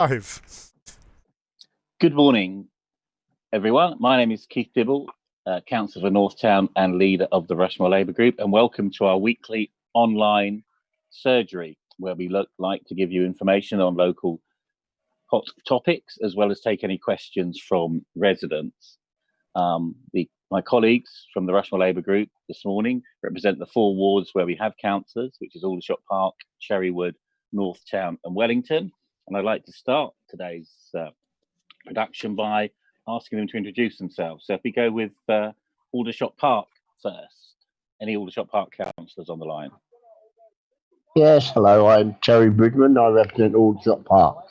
Five. Good morning, everyone. My name is Keith Dibble, Councillor for Northtown and leader of the Rushmoor Labour Group, and welcome to our weekly online surgery, where we like to give you information on local hot topics, as well as take any questions from residents. My colleagues from the Rushmoor Labour Group this morning represent the 4 wards where we have councillors, which is Aldershot Park, Cherrywood, Northtown and Wellington. And I'd like to start today's production by asking them to introduce themselves. So if we go with Aldershot Park first. Any Aldershot Park councillors on the line? Yes, hello, I'm Terry Bridgman. I represent Aldershot Park.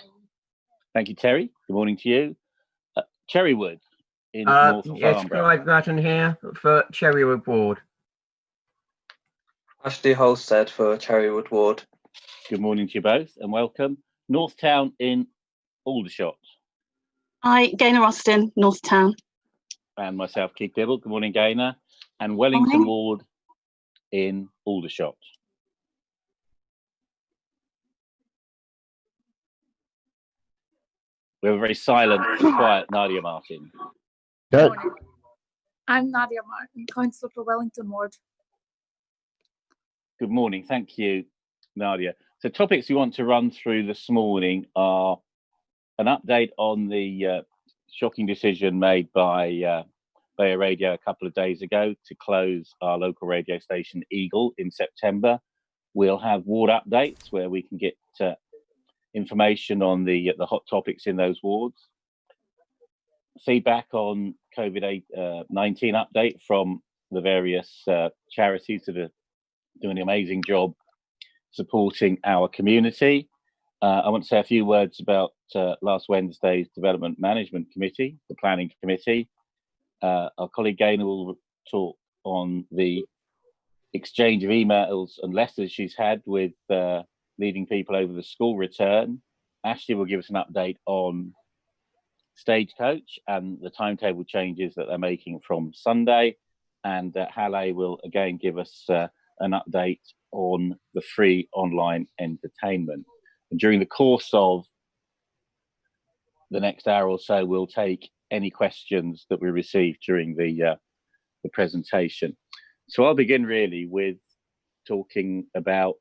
Thank you, Terry. Good morning to you. Cherrywood in North Yes, Clive Grattan here for Cherrywood Ward. Ashley Holstead for Cherrywood Ward. Good morning to you both and welcome. Northtown in Aldershot. Hi, Gaynor Austin, Northtown. And myself, Keith Dibble. Good morning, Gaynor. And Wellington Ward in Aldershot. We have a very silent and quiet Nadia Martin. Good. I'm Nadia Martin, Councillor for Wellington Ward. Good morning. Thank you, Nadia. So topics we want to run through this morning are an update on the shocking decision made by Borough Radio a couple of days ago to close our local radio station Eagle in September. We'll have ward updates where we can get information on the hot topics in those wards. Feedback on COVID-19 update from the various charities that are doing an amazing job supporting our community. I want to say a few words about last Wednesday's Development Management Committee, the Planning Committee. Our colleague Gaynor will talk on the exchange of emails and letters she's had with leading people over the school return. Ashley will give us an update on Stagecoach and the timetable changes that they're making from Sunday. And Halle will again give us an update on the free online entertainment. And during the course of the next hour or so, we'll take any questions that we receive during the presentation. So I'll begin really with talking about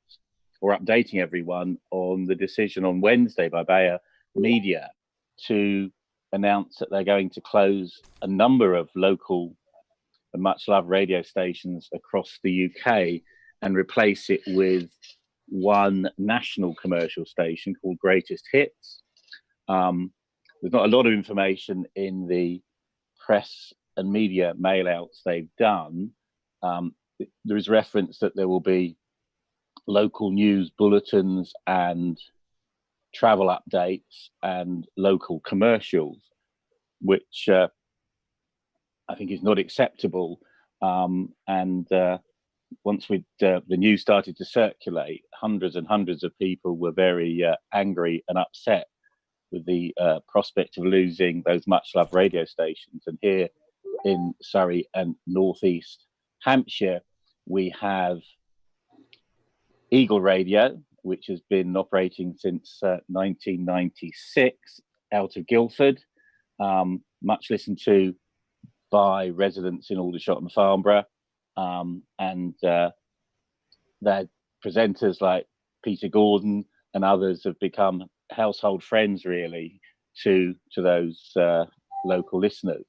or updating everyone on the decision on Wednesday by Bayer Media to announce that they're going to close a number of local and much loved radio stations across the UK and replace it with one national commercial station called Greatest Hits. There's not a lot of information in the press and media mail-outs they've done. There is reference that there will be local news bulletins and travel updates and local commercials, which I think is not acceptable. Once the news started to circulate, hundreds and hundreds of people were very angry and upset with the prospect of losing those much-loved radio stations. And here in Surrey and North East Hampshire, we have Eagle Radio, which has been operating since 1996 out of Guildford, much listened to by residents in Aldershot and Farnborough. And their presenters like Peter Gordon and others have become household friends really to those local listeners.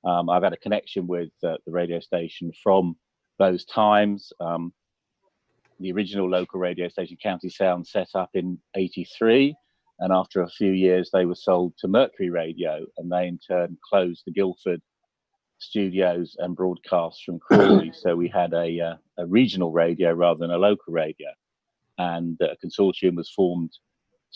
I've had a connection with the radio station from those times. The original local radio station, County Sound, set up in '83, and after a few years they were sold to Mercury Radio, and they in turn closed the Guildford studios and broadcasts from Crawley. So we had a regional radio rather than a local radio, and a consortium was formed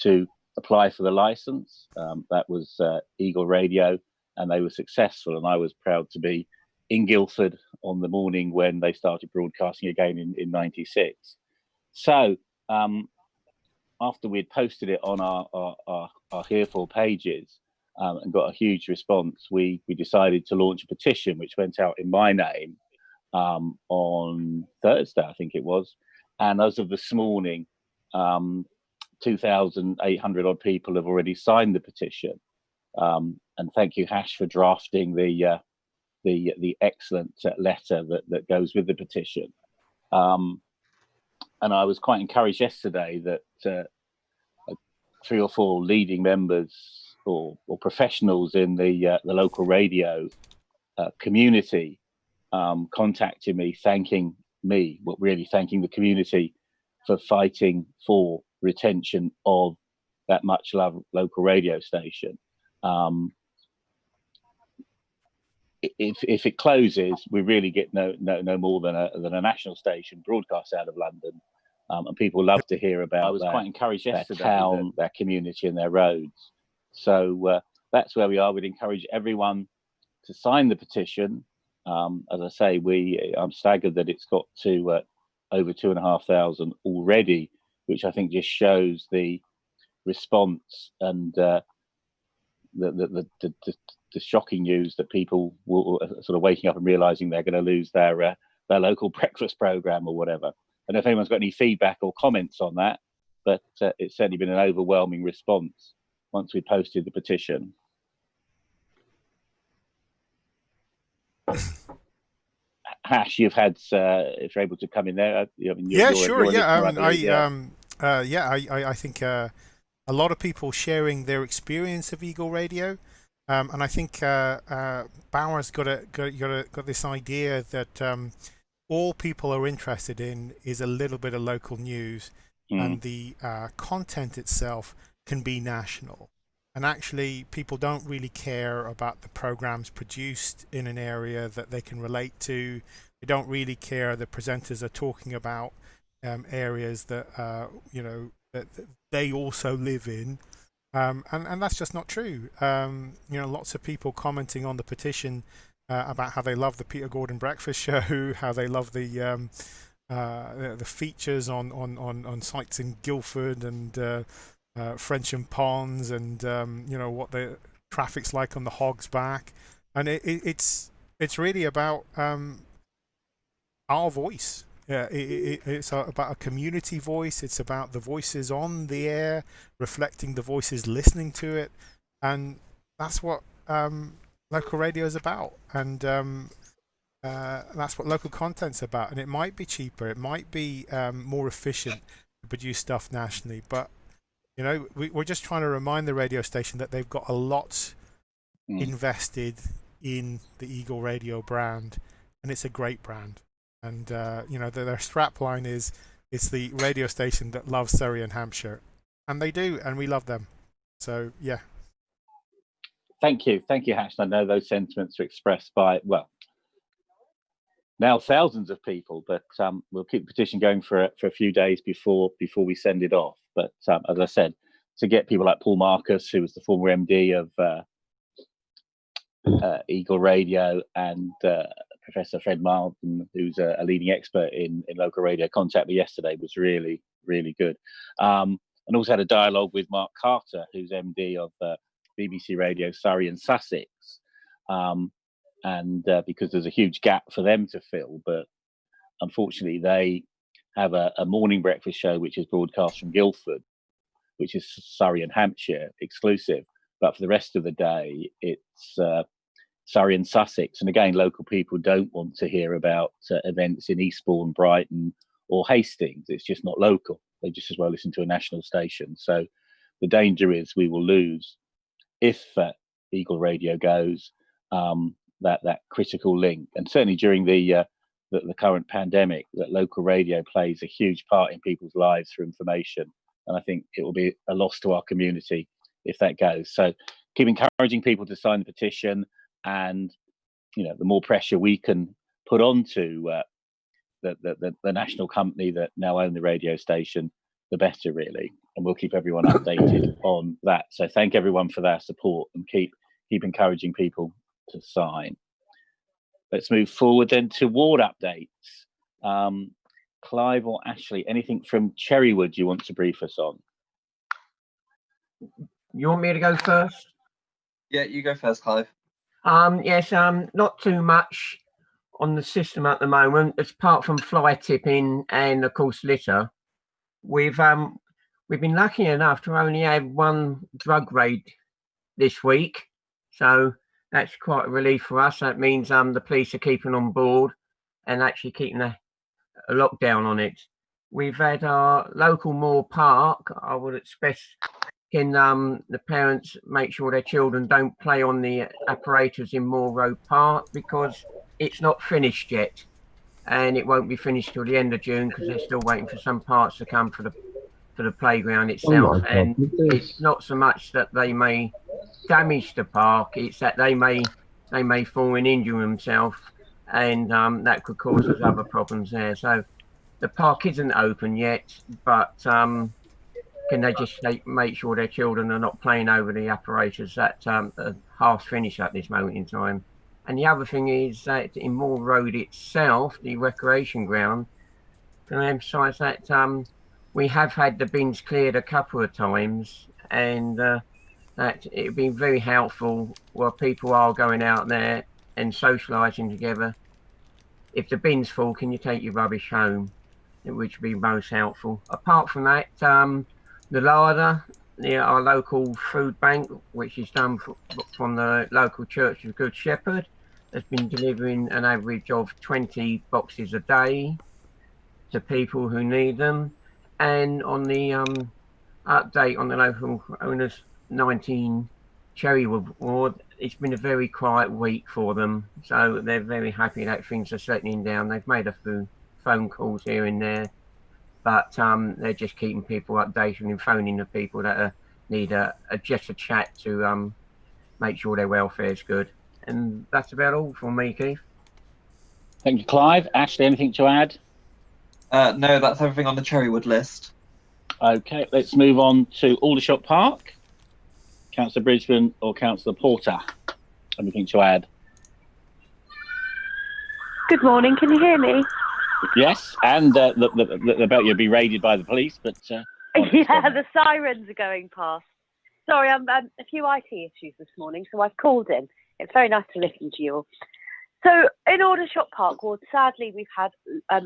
to apply for the license. That was Eagle Radio, and they were successful, and I was proud to be in Guildford on the morning when they started broadcasting again in '96. So after we'd posted it on our Hereford pages and got a huge response, we decided to launch a petition which went out in my name on Thursday, I think it was. And as of this morning, 2,800 odd people have already signed the petition. And thank you, Hash, for drafting the excellent letter that goes with the petition. And I was quite encouraged yesterday that 3 or 4 leading members or professionals in the local radio community contacted me, thanking the community for fighting for retention of that much loved local radio station. If it closes, we really get no more than a national station broadcast out of London, and people love to hear about. I was quite encouraged yesterday, their town, their community, and their roads. So that's where we are. We'd encourage everyone to sign the petition. As I say, I'm staggered that it's got to over 2,500 already, which I think just shows the response and the shocking news that people will sort of waking up and realizing they're going to lose their local breakfast program or whatever. I don't know if anyone's got any feedback or comments on that, but it's certainly been an overwhelming response once we posted the petition. Hash, you've had, if you're able to come in there. Yeah, sure. I think a lot of people sharing their experience of Eagle Radio. And I think Bauer's got this idea that all people are interested in is a little bit of local news, and the content itself can be national. And actually, people don't really care about the programs produced in an area that they can relate to. They don't really care. The presenters are talking about areas that that they also live in. And that's just not true. Lots of people commenting on the petition about how they love the Peter Gordon Breakfast Show, how they love the features on sites in Guildford and Frensham Ponds, and what the traffic's like on the Hog's Back, and it's really about our voice. Yeah, it's about a community voice. It's about the voices on the air reflecting the voices listening to it, and that's what local radio is about, and that's what local content's about. And it might be cheaper, it might be more efficient to produce stuff nationally, but we're just trying to remind the radio station that they've got a lot invested in the Eagle Radio brand, and it's a great brand. And their strapline is, it's the radio station that loves Surrey and Hampshire, and they do, and we love them. So yeah. Thank you, Hash. I know those sentiments are expressed by, well, now thousands of people, but we'll keep the petition going for a few days before we send it off. But as I said, to get people like Paul Marcus, who was the former MD of Eagle Radio, and Professor Fred Martin, who's a leading expert in local radio, contact me yesterday, was really, really good. And also had a dialogue with Mark Carter, who's MD of BBC Radio Surrey and Sussex. And because there's a huge gap for them to fill, but unfortunately they have a morning breakfast show which is broadcast from Guildford, which is Surrey and Hampshire exclusive. But for the rest of the day, it's Surrey and Sussex. And again, local people don't want to hear about events in Eastbourne, Brighton, or Hastings. It's just not local. They just as well listen to a national station. So the danger is we will lose, if Eagle Radio goes, that critical link. And certainly during the current pandemic, that local radio plays a huge part in people's lives for information. And I think it will be a loss to our community if that goes. So keep encouraging people to sign the petition, and the more pressure we can put onto the national company that now own the radio station, the better, really. And we'll keep everyone updated on that. So thank everyone for their support, and keep encouraging people to sign. Let's move forward then to ward updates. Clive or Ashley, anything from Cherrywood you want to brief us on? You want me to go first? Yeah, you go first, Clive. Yes, not too much on the system at the moment, apart from fly tipping and of course litter. We've we've been lucky enough to only have one drug raid this week, so that's quite a relief for us. That means the police are keeping on board and actually keeping a lockdown on it. We've had our local Moor Park. I would expect the parents make sure their children don't play on the apparatus in Moor Road Park, because it's not finished yet, and it won't be finished till the end of June, because they're still waiting for some parts to come for the playground itself. And it's not so much that they may damage the park, it's that they may fall and injure themselves, and that could cause us other problems there. So the park isn't open yet, but can they just make sure their children are not playing over the apparatus that are half finished at this moment in time? And the other thing is that in Moor Road itself, the recreation ground, can I emphasise that we have had the bins cleared a couple of times, and that it would be very helpful while people are going out there and socialising together. If the bin's full, can you take your rubbish home? Which would be most helpful. Apart from that, the larder near our local food bank, which is done from the local Church of Good Shepherd, has been delivering an average of 20 boxes a day to people who need them. And on the update on the local owners 19 Cherrywood Ward, it's been a very quiet week for them, so they're very happy that things are settling down. They've made a few phone calls here and there, but they're just keeping people updated and phoning the people that need just a chat to make sure their welfare is good. And that's about all from me, Keith. Thank you, Clive. Ashley, anything to add? No, that's everything on the Cherrywood list. Okay, let's move on to Aldershot Park. Councillor Brisbane or Councillor Porter, anything to add? Good morning, can you hear me? Yes, and about you'll be raided by the police, but yeah, the sirens are going past. Sorry, I'm a few IT issues this morning, so I've called in. It's very nice to listen to you all. So in Aldershot Park Ward, sadly, we've had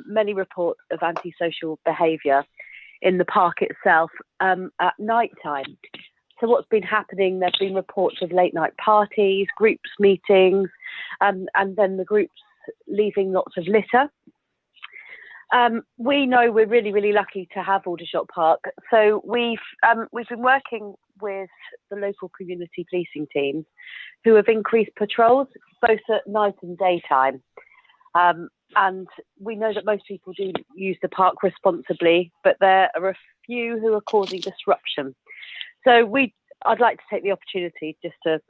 many reports of antisocial behaviour in the park itself at night time. So what's been happening, there's been reports of late night parties, groups meetings, and then the groups leaving lots of litter. We know we're really, really lucky to have Aldershot Park. So we've been working with the local community policing teams who have increased patrols both at night and daytime. And we know that most people do use the park responsibly, but there are a few who are causing disruption. So I'd like to take the opportunity just to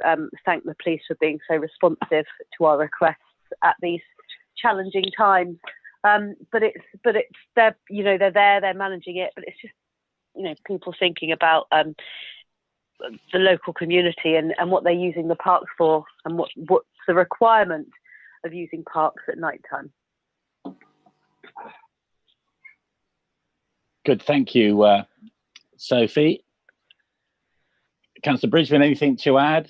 thank the police for being so responsive to our requests at these challenging times. But they're there, they're managing it, but it's just people thinking about the local community and what they're using the parks for, and what's the requirement of using parks at night time. Good, thank you, Sophie. Councillor Brisbane, anything to add?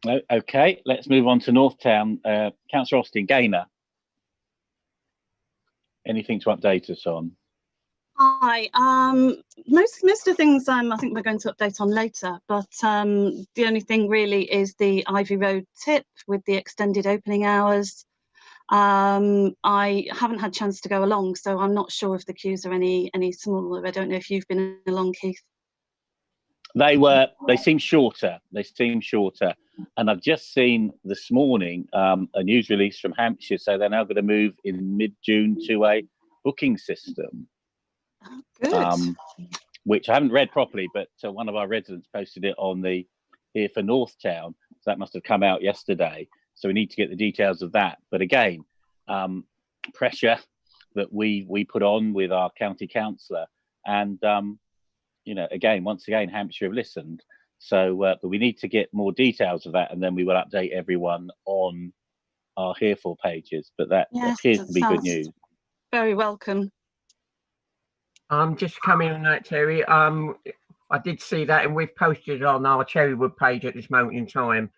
No? Okay, let's move on to Northtown. Councillor Austin Gaynor, anything to update us on? Hi. Most of the things I think we're going to update on later, but the only thing really is the Ivy Road tip with the extended opening hours. I haven't had a chance to go along, so I'm not sure if the queues are any smaller. I don't know if you've been along, Keith. They seem shorter. And I've just seen this morning a news release from Hampshire, so they're now going to move in mid-June to a booking system. Oh, good. Which I haven't read properly, but one of our residents posted it on the Here for Northtown. So that must have come out yesterday. So we need to get the details of that. But again, pressure that we put on with our county councillor, and once again, Hampshire have listened. So, but we need to get more details of that, and then we will update everyone on our Here for pages. But that appears to be good news. Very welcome. Just coming on that, Terry. I did see that, and we've posted it on our Cherrywood page at this moment in time.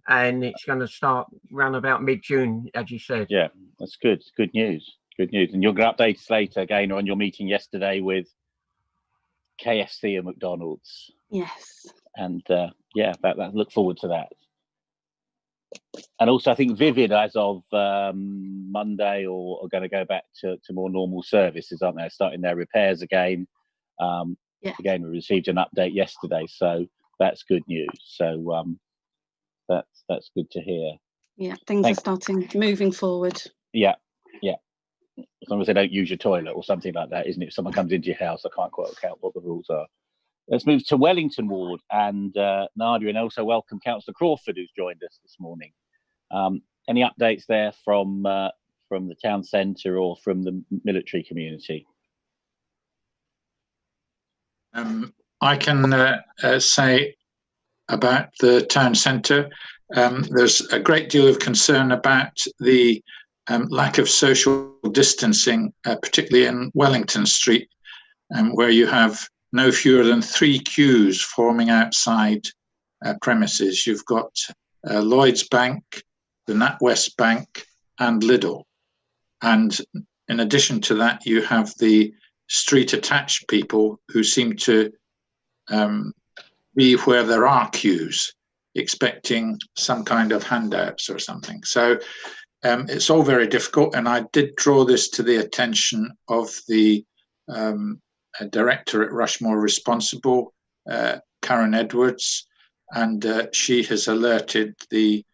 and it's going to start round about mid-June, as you said. Yeah, that's good. Good news. Good news. And you're going to update us later, again, on your meeting yesterday with KFC and McDonald's. Yes. And yeah, that look forward to that. And also, I think Vivid, as of Monday, are going to go back to more normal services, aren't they? Starting their repairs again. Yes. Again, we received an update yesterday, so that's good news. So that's good to hear. Yeah, things are starting moving forward. Yeah, yeah. As long as they don't use your toilet or something like that, isn't it? If someone comes into your house, I can't quite work out what the rules are. Let's move to Wellington Ward, and Nadia, and also welcome Councillor Crawford, who's joined us this morning. Any updates there from the town centre or from the military community? I can say about the town centre, there's a great deal of concern about the lack of social distancing, particularly in Wellington Street, where you have no fewer than 3 queues forming outside premises. You've got Lloyds Bank, the NatWest Bank, and Lidl. And in addition to that, you have the street attached people who seem to be where there are queues, expecting some kind of handouts or something. So it's all very difficult. And I did draw this to the attention of the director at Rushmoor responsible, Karen Edwards, and she has alerted the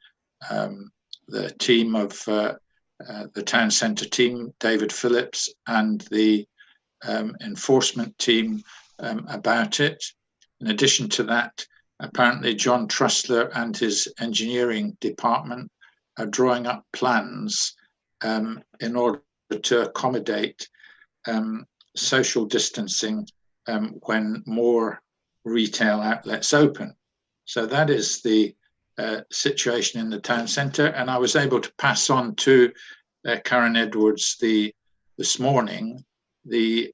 team of the town centre team, David Phillips, and the enforcement team about it. In addition to that, apparently John Trussler and his engineering department are drawing up plans in order to accommodate social distancing when more retail outlets open. So that is the situation in the town centre, and I was able to pass on to Karen Edwards this morning the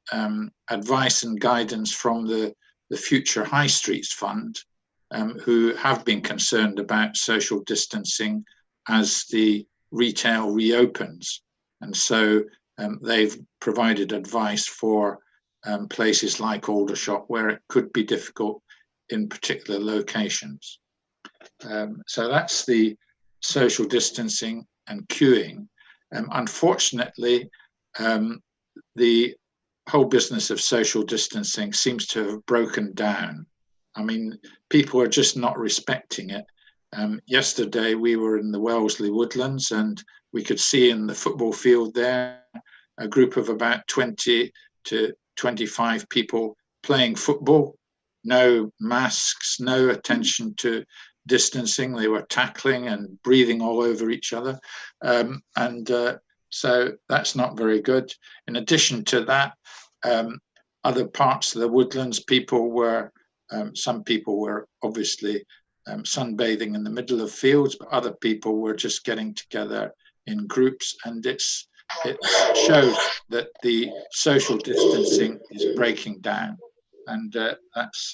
advice and guidance from the Future High Streets Fund, who have been concerned about social distancing as the retail reopens. And so they've provided advice for places like Aldershot, where it could be difficult in particular locations. So that's the social distancing and queuing. Unfortunately, the whole business of social distancing seems to have broken down. I mean, people are just not respecting it. Yesterday, we were in the Wellesley Woodlands, and we could see in the football field there a group of about 20 to 25 people playing football. No masks, no attention to distancing. They were tackling and breathing all over each other. So that's not very good. In addition to that, other parts of the Woodlands, some people were obviously sunbathing in the middle of fields, but other people were just getting together in groups, and it shows that the social distancing is breaking down. And that's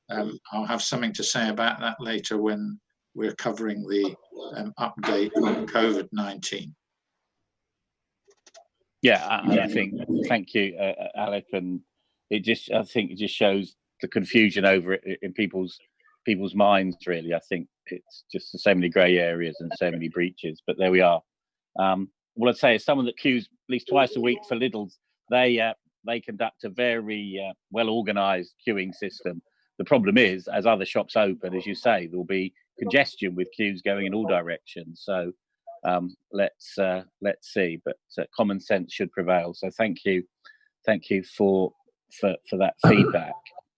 I'll have something to say about that later when we're covering the update on COVID-19. Yeah, I think, thank you, Alec, and I think it just shows the confusion over it in people's minds, really. I think it's just so many grey areas and so many breaches, but there we are. What I'd say is someone that queues at least twice a week for Lidl's, they conduct a very well-organised queuing system. The problem is, as other shops open, as you say, there will be congestion with queues going in all directions. So let's see, but common sense should prevail. So thank you for that feedback.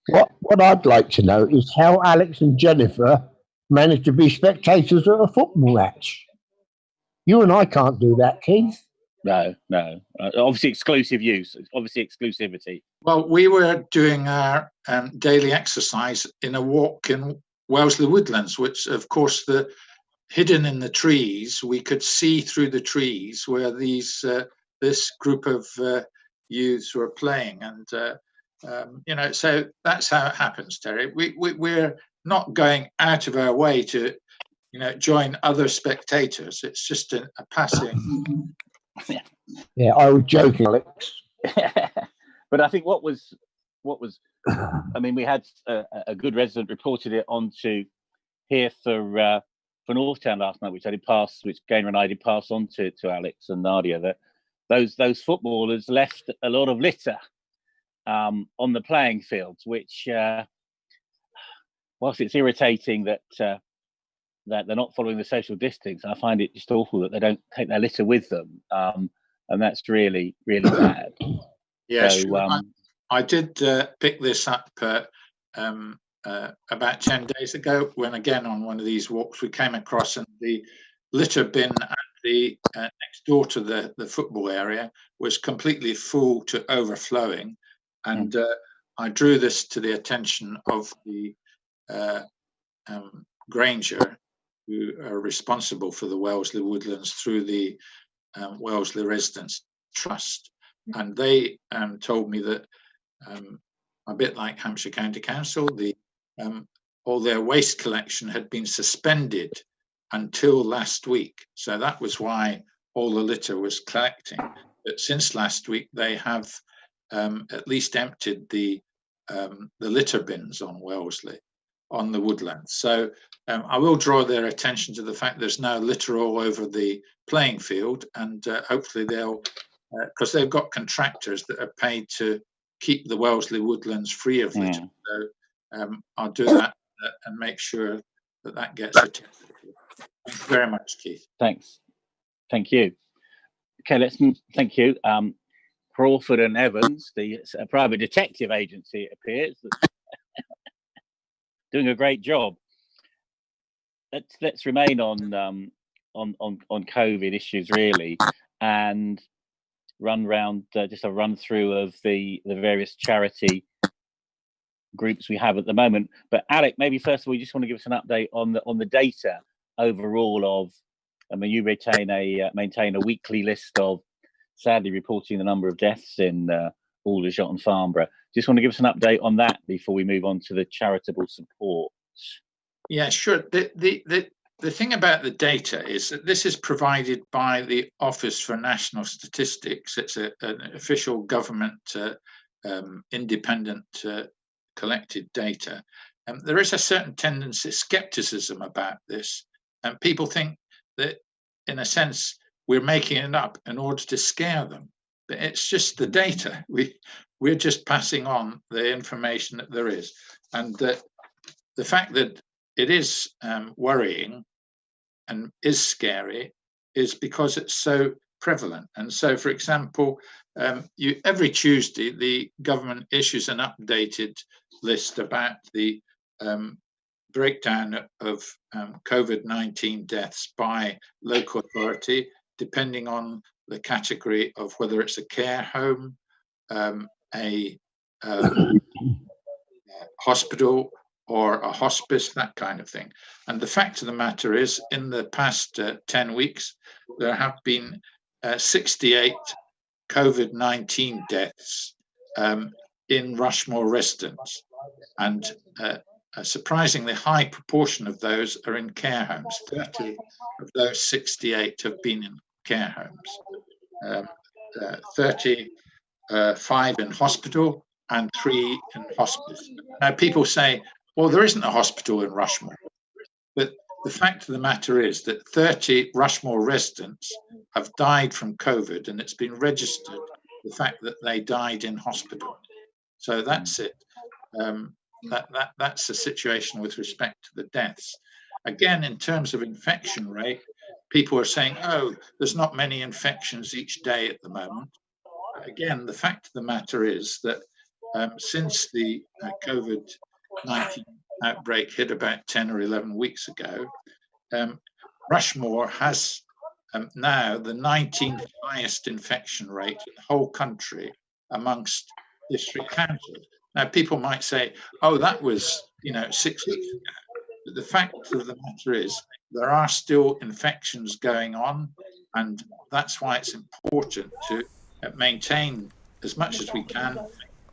What I'd like to know is how Alex and Jennifer managed to be spectators at a football match. You and I can't do that, Keith. No. Obviously exclusive use, obviously exclusivity. Well, we were doing our daily exercise in a walk in Wellesley Woodlands, which, of course, hidden in the trees, we could see through the trees where this group of youths were playing, and so that's how it happens, Terry. We're not going out of our way to join other spectators. It's just a passing. Yeah, I was joking, Alex. But I think what was, I mean, we had a good resident reported it onto here for Northtown last night, which Gaynor and I did pass on to Alex and Nadia, that those footballers left a lot of litter on the playing fields, which, whilst it's irritating that they're not following the social distance, I find it just awful that they don't take their litter with them, and that's really, really bad. Yeah, so, sure. I did pick this up about 10 days ago, when again on one of these walks we came across, and the litter bin at the next door to the football area was completely full to overflowing, and I drew this to the attention of the Granger, who are responsible for the Wellesley Woodlands through the Wellesley Residents Trust, and they told me that a bit like Hampshire County Council, all their waste collection had been suspended until last week. So that was why all the litter was collecting. But since last week, they have at least emptied the litter bins on Wellesley, on the woodlands. So I will draw their attention to the fact there's now litter all over the playing field, and hopefully they'll, because they've got contractors that are paid to keep the Wellesley Woodlands free of litter. So I'll do that and make sure that gets attended to. Thank you very much, Keith. Thanks. Thank you. Okay, thank you. Crawford and Evans, the private detective agency, it appears, doing a great job. Let's remain on COVID issues really, and just a run through of the various charity groups we have at the moment. But Alec, maybe first of all, you just want to give us an update on the data overall of. I mean, you maintain a weekly list of, sadly, reporting the number of deaths in Aldershot and Farnborough. Just want to give us an update on that before we move on to the charitable support. Yeah, sure. The thing about the data is that this is provided by the Office for National Statistics. It's an official government independent collected data. There is a certain tendency, skepticism about this, and people think that, in a sense, we're making it up in order to scare them. But it's just the data. We're just passing on the information that there is, and that the fact that it is worrying and is scary is because it's so prevalent. And so, for example, every Tuesday the government issues an updated list about the breakdown of COVID-19 deaths by local authority, depending on the category of whether it's a care home, a hospital, or a hospice, that kind of thing. And the fact of the matter is, in the past 10 weeks, there have been 68 COVID-19 deaths in Rushmoor residents. And a surprisingly high proportion of those are in care homes. 30 of those 68 have been in care homes. 35 in hospital and 3 in hospice. Now, people say, well, there isn't a hospital in Rushmoor. But the fact of the matter is that 30 Rushmoor residents have died from COVID, and it's been registered, the fact that they died in hospital. So that's it. That's the situation with respect to the deaths. Again, in terms of infection rate, people are saying, oh, there's not many infections each day at the moment. Again, the fact of the matter is that since the COVID-19 outbreak hit about 10 or 11 weeks ago, Rushmoor has now the 19th highest infection rate in the whole country amongst district councils. Now, people might say, oh, that was 6 weeks ago. But the fact of the matter is there are still infections going on, and that's why it's important to maintain as much as we can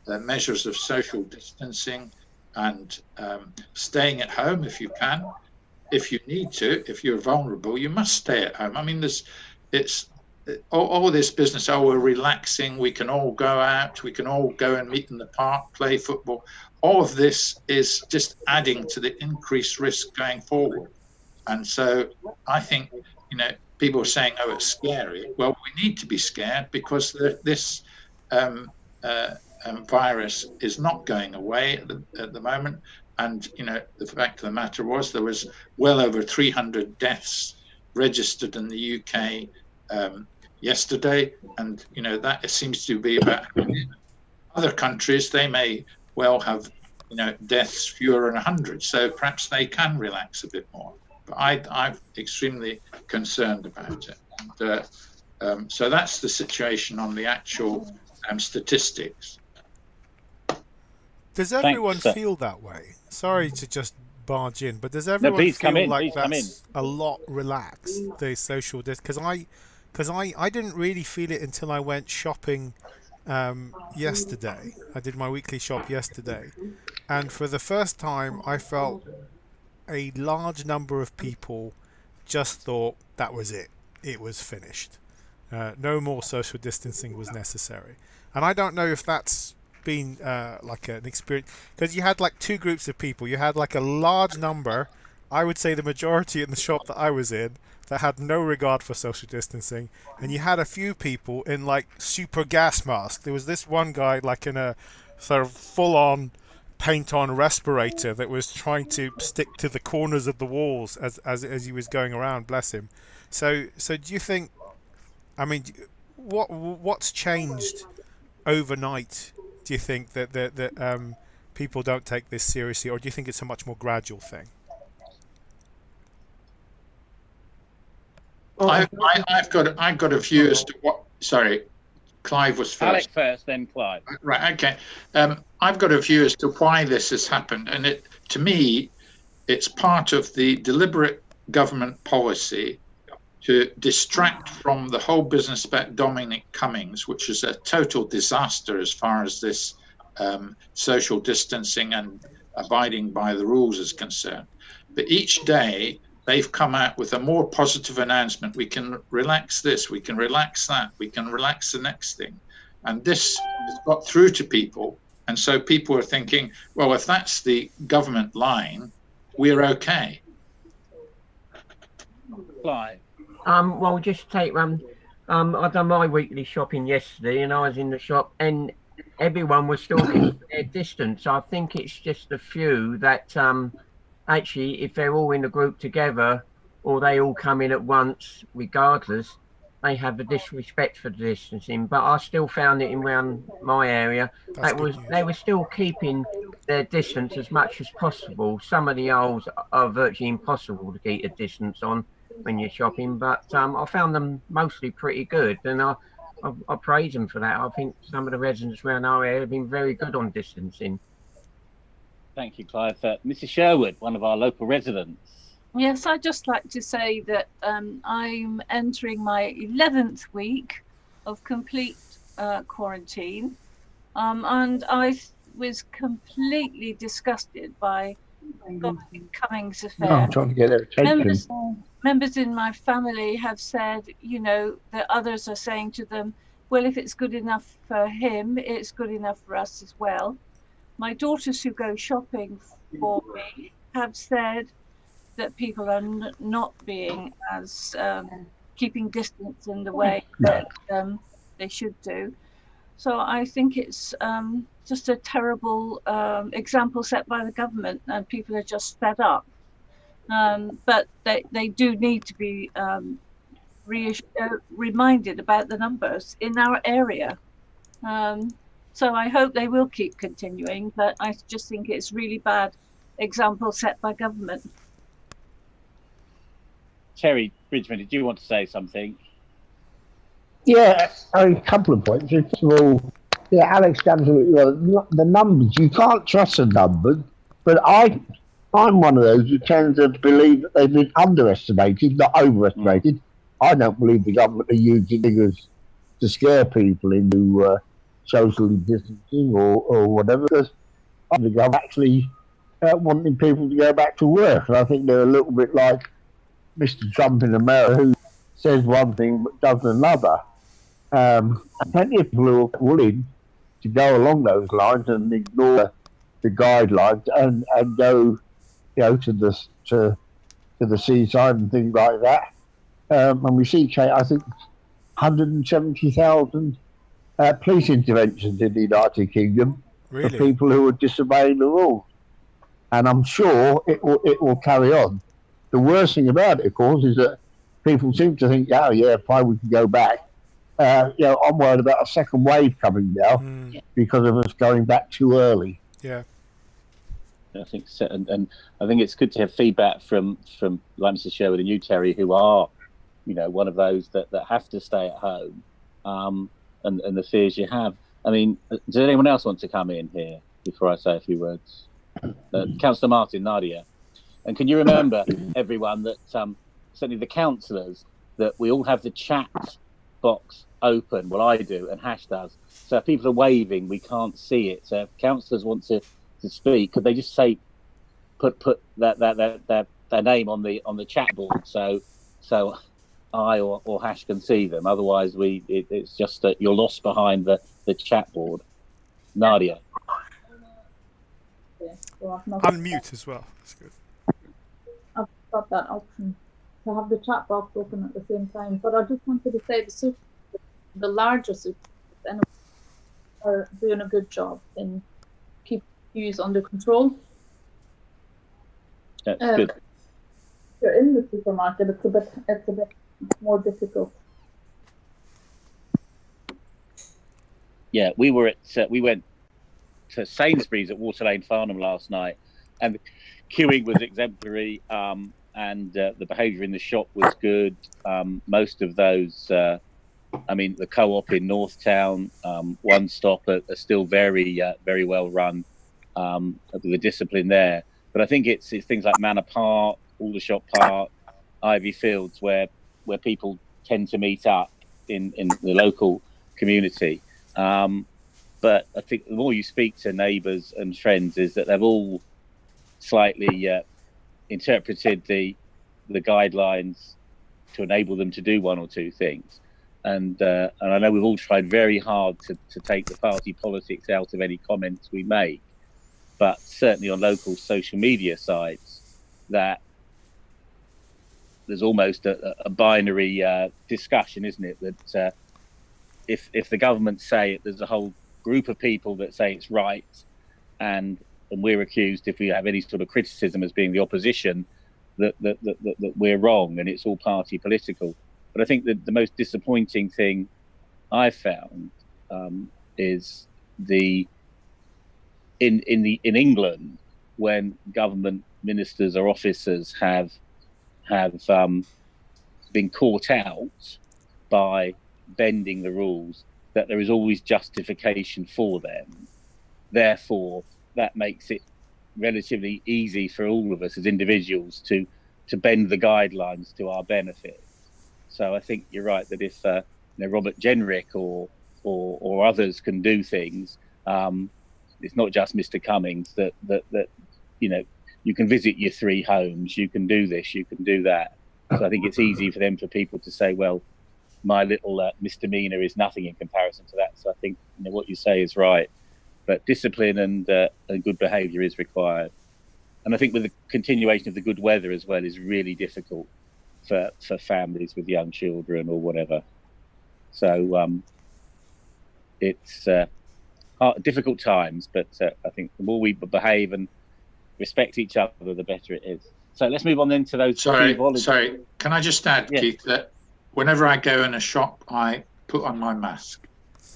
measures of social distancing and staying at home if you can. if you need to, if you're vulnerable, you must stay at home. I mean, it's all this business. Oh, we're relaxing. We can all go out. We can all go and meet in the park, play football. All of this is just adding to the increased risk going forward. And so I think, people are saying, oh, it's scary. Well, we need to be scared because this virus is not going away at the moment. And, the fact of the matter was there was well over 300 deaths registered in the UK yesterday. And, that seems to be about other countries. They may well have, deaths fewer than 100. So perhaps they can relax a bit more. But I'm extremely concerned about it. And, so that's the situation on the actual statistics. Does everyone feel that way? Sorry to just barge in, but does everyone feel like that's a lot relaxed, the social distance? Because I didn't really feel it until I went shopping yesterday. I did my weekly shop yesterday, and for the first time I felt a large number of people just thought that was it. It was finished. No more social distancing was necessary. And I don't know if that's been like an experience, because you had like two groups of people. You had like a large number, I would say the majority in the shop that I was in, that had no regard for social distancing, and you had a few people in like super gas masks. There was this one guy like in a sort of full-on paint-on respirator that was trying to stick to the corners of the walls as he was going around. Bless him. So do you think? I mean, what's changed overnight? Do you think that people don't take this seriously, or do you think it's a much more gradual thing? I've got a view as to what. Sorry, Clive was first. Alex first, then Clive. Right. Okay. I've got a view as to why this has happened, and to me, it's part of the deliberate government policy to distract from the whole business about Dominic Cummings, which is a total disaster as far as this social distancing and abiding by the rules is concerned. But each day they've come out with a more positive announcement. We can relax this, we can relax that, we can relax the next thing. And this has got through to people. And so people are thinking, well, if that's the government line, we're okay. Clive. Well, just take I done my weekly shopping yesterday, and I was in the shop, and everyone was still keeping their distance. I think it's just a few that actually, if they're all in a group together, or they all come in at once, regardless, they have a disrespect for the distancing. But I still found it around my area they were still keeping their distance as much as possible. Some of the aisles are virtually impossible to keep a distance on when you're shopping, but I found them mostly pretty good, and I praise them for that. I think some of the residents around our area have been very good on distancing. Thank you, Clive. Mrs. Sherwood, one of our local residents. Yes, I'd just like to say that I'm entering my 11th week of complete quarantine, and I was completely disgusted by Dominic Cummings' affair. I'm trying to get their attention. Members in my family have said, that others are saying to them, well, if it's good enough for him, it's good enough for us as well. My daughters who go shopping for me have said that people are not being as keeping distance in the way that they should do. So I think it's just a terrible example set by the government, and people are just fed up. But they do need to be reminded about the numbers in our area. So I hope they will keep continuing, but I just think it's really bad example set by government. Terry Bridgman, did you want to say something? Yeah, a couple of points. First of all, yeah, Alex, the numbers, you can't trust the numbers, but I'm one of those who tends to believe that they've been underestimated, not overestimated. I don't believe the government are using figures to scare people into socially distancing or whatever, because the government actually wanting people to go back to work. And I think they're a little bit like Mr. Trump in America, who says one thing but does another. And plenty of people who are willing to go along those lines and ignore the guidelines and go, to the seaside and things like that. And we see, I think, 170,000 police interventions in the United Kingdom for people who are disobeying the rules. And I'm sure it will carry on. The worst thing about it, of course, is that people seem to think, oh yeah, fine, we can go back. I'm worried about a second wave coming now because of us going back too early. Yeah. I think so, and I think it's good to have feedback from like Mr. Sherwood and you, Terry, who are, one of those that have to stay at home, and the fears you have. I mean, does anyone else want to come in here before I say a few words? Councillor Martin, Nadia, and can you remember everyone that certainly the councillors, that we all have the chat box open? Well, I do, and Hash does. So if people are waving, we can't see it. So if councillors want to speak, could they just say put their name on the chat board so I or Hash can see them? Otherwise it's just that you're lost behind the chat board. Nadia. Yeah, so I've not Unmute as well. That's good. I've got that option to have the chat box open at the same time, but I just wanted to say the larger supermarkets are doing a good job in keeping queues under control. That's good. If you're in the supermarket, it's a bit more difficult. Yeah, we went to Sainsbury's at Water Lane Farnham last night, and the queuing was exemplary, and the behaviour in the shop was good. Most of those, the Co-op in Northtown, One Stop are still very well run, with the discipline there. But I think it's things like Manor Park, Aldershot Park, Ivy Fields, where people tend to meet up in the local community. But I think the more you speak to neighbours and friends, is that they've all slightly interpreted the guidelines to enable them to do one or two things. And I know we've all tried very hard to take the party politics out of any comments we make, but certainly on local social media sites, that there's almost a binary discussion, isn't it? That if the government say it, there's a whole group of people that say it's right, and we're accused, if we have any sort of criticism as being the opposition, that we're wrong, and it's all party political. But I think that the most disappointing thing I found is in England, when government ministers or officers have been caught out by bending the rules, that there is always justification for them. Therefore, that makes it relatively easy for all of us as individuals to bend the guidelines to our benefit. So I think you're right that if Robert Jenrick or others can do things, it's not just Mr. Cummings that you can visit your 3 homes, you can do this, you can do that. So I think it's easy for people to say, well, my little misdemeanor is nothing in comparison to that. So I think what you say is right, but discipline and good behaviour is required. And I think with the continuation of the good weather as well is really difficult for families with young children or whatever. So it's difficult times, but I think the more we behave and respect each other, the better it is. So let's move on then to those. Sorry, can I just add, yes, Keith, that whenever I go in a shop, I put on my mask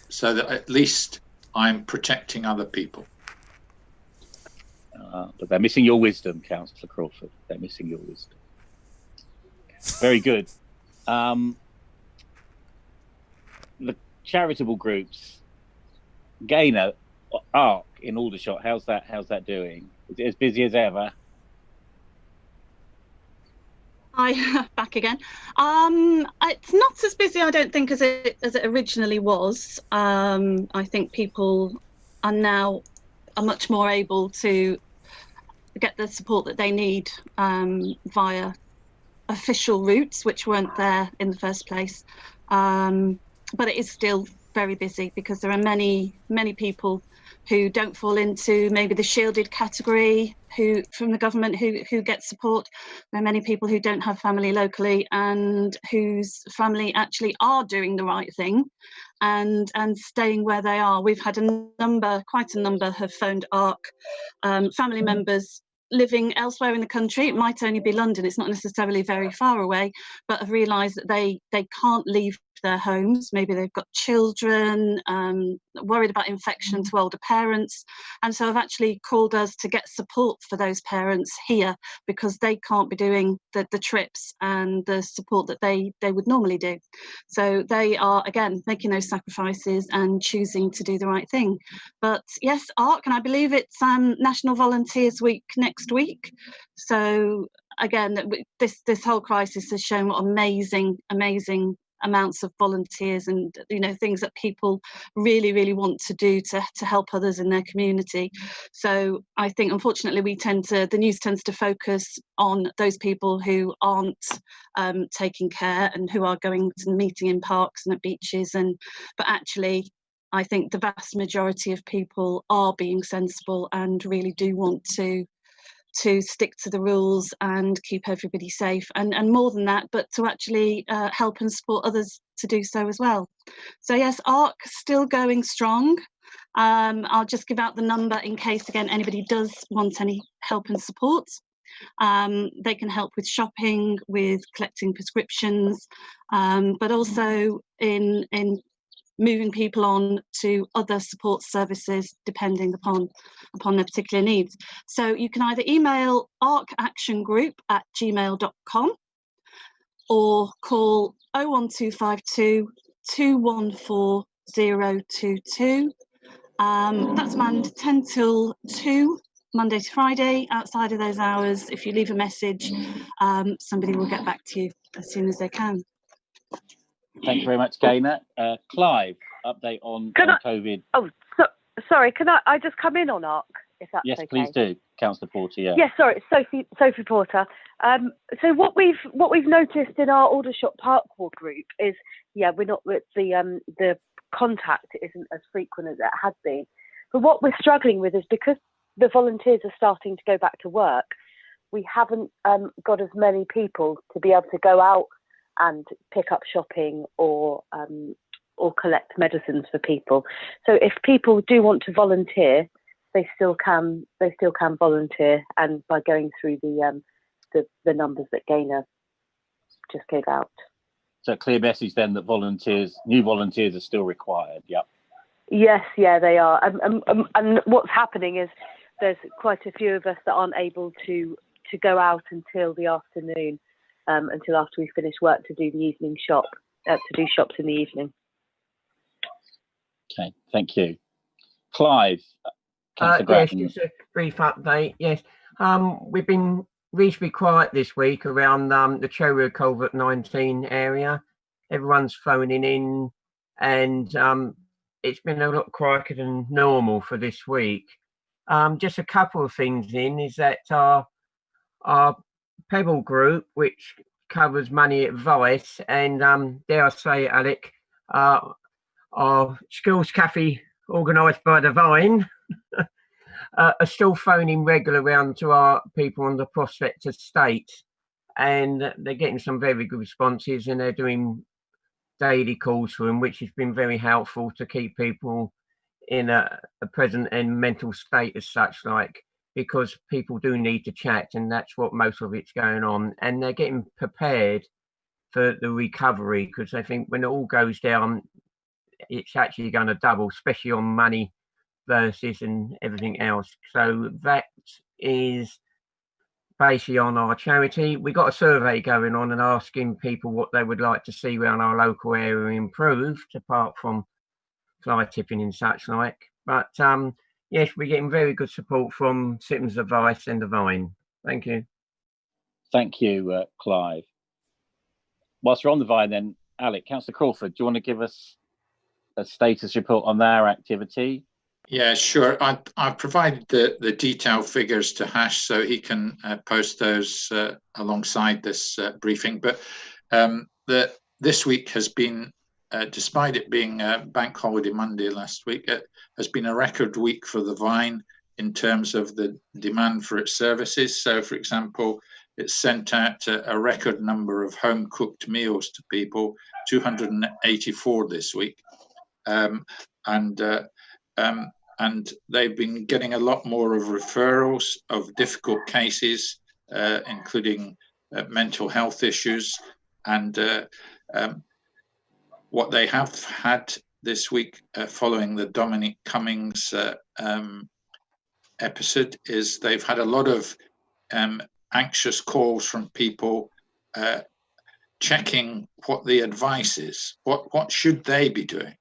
so that at least I'm protecting other people. But they're missing your wisdom, Councillor Crawford. They're missing your wisdom. Very good. The charitable groups, Gaynor, ARC in Aldershot, how's that doing? Is it as busy as ever? Hi, back again. It's not as busy, I don't think, as it originally was. I think people are now much more able to get the support that they need via official routes, which weren't there in the first place. But it is still very busy because there are many people who don't fall into maybe the shielded category from the government who get support. There are many people who don't have family locally and whose family actually are doing the right thing and staying where they are. We've had quite a number have phoned ARC, family members living elsewhere in the country. It might only be London, it's not necessarily very far away, but have realised that they can't leave their homes. Maybe they've got children, worried about infection to older parents, and so have actually called us to get support for those parents here because they can't be doing the trips and the support that they would normally do. So they are, again, making those sacrifices and choosing to do the right thing. But yes, ARC, and I believe it's National Volunteers Week next week. So again, this whole crisis has shown what amazing amounts of volunteers and things that people really want to do to help others in their community. So I think unfortunately the news tends to focus on those people who aren't taking care and who are going to the meeting in parks and at beaches, but actually I think the vast majority of people are being sensible and really do want to stick to the rules and keep everybody safe, and more than that, but to actually help and support others to do so as well. So yes, ARC still going strong. I'll just give out the number in case again anybody does want any help and support. They can help with shopping, with collecting prescriptions, but also in moving people on to other support services depending upon their particular needs. So you can either email arcactiongroup@gmail.com or call 01252 214 022. That's manned 10 till 2, Monday to Friday. Outside of those hours, if you leave a message, somebody will get back to you as soon as they can. Thank you very much, Gaynor. Clive, update on COVID. Oh, sorry. Can I just come in on ARC, if that's yes, okay? please do, Councillor Porter. Yeah. Yes, sorry, Sophie Porter. So what we've noticed in our Aldershot Park Ward group is, we're not with the contact isn't as frequent as it has been. But what we're struggling with is because the volunteers are starting to go back to work, we haven't got as many people to be able to go out and pick up shopping or collect medicines for people. So if people do want to volunteer, they still can volunteer, and by going through the numbers that Gaynor just gave out. So a clear message then that new volunteers are still required. Yep. Yes, they are. And what's happening is there's quite a few of us that aren't able to go out until the afternoon. Until after we finish work to do the evening to do shops in the evening. Okay, thank you. Clive. Yes, just a brief update. Yes, we've been reasonably quiet this week around the Cherry Culvert 19 area. Everyone's phoning in, and it's been a lot quieter than normal for this week. Just a couple of things is that our Pebble group, which covers money advice, and dare I say, Alec, our skills cafe organised by the Vine, are still phoning regular round to our people on the Prospect Estate, and they're getting some very good responses, and they're doing daily calls for them, which has been very helpful to keep people in a present and mental state as such, because people do need to chat, and that's what most of it's going on. And they're getting prepared for the recovery, because I think when it all goes down, it's actually going to double, especially on money versus and everything else. So that is basically on our charity. We got a survey going on and asking people what they would like to see around our local area improved, apart from fly tipping and such like. But yes, we're getting very good support from Citizens Advice and the Vine. Thank you. Thank you, Clive. Whilst we're on the Vine then, Alec, Councillor Crawford, do you want to give us a status report on their activity? Yeah, sure. I've provided the detailed figures to Hash so he can post those alongside this briefing. But this week has been, despite it being Bank Holiday Monday last week, it has been a record week for the Vine in terms of the demand for its services. So, for example, it's sent out a record number of home-cooked meals to people, 284 this week. And they've been getting a lot more of referrals of difficult cases, including mental health issues. And what they have had this week, following the Dominic Cummings episode, is they've had a lot of anxious calls from people checking what the advice is. What should they be doing?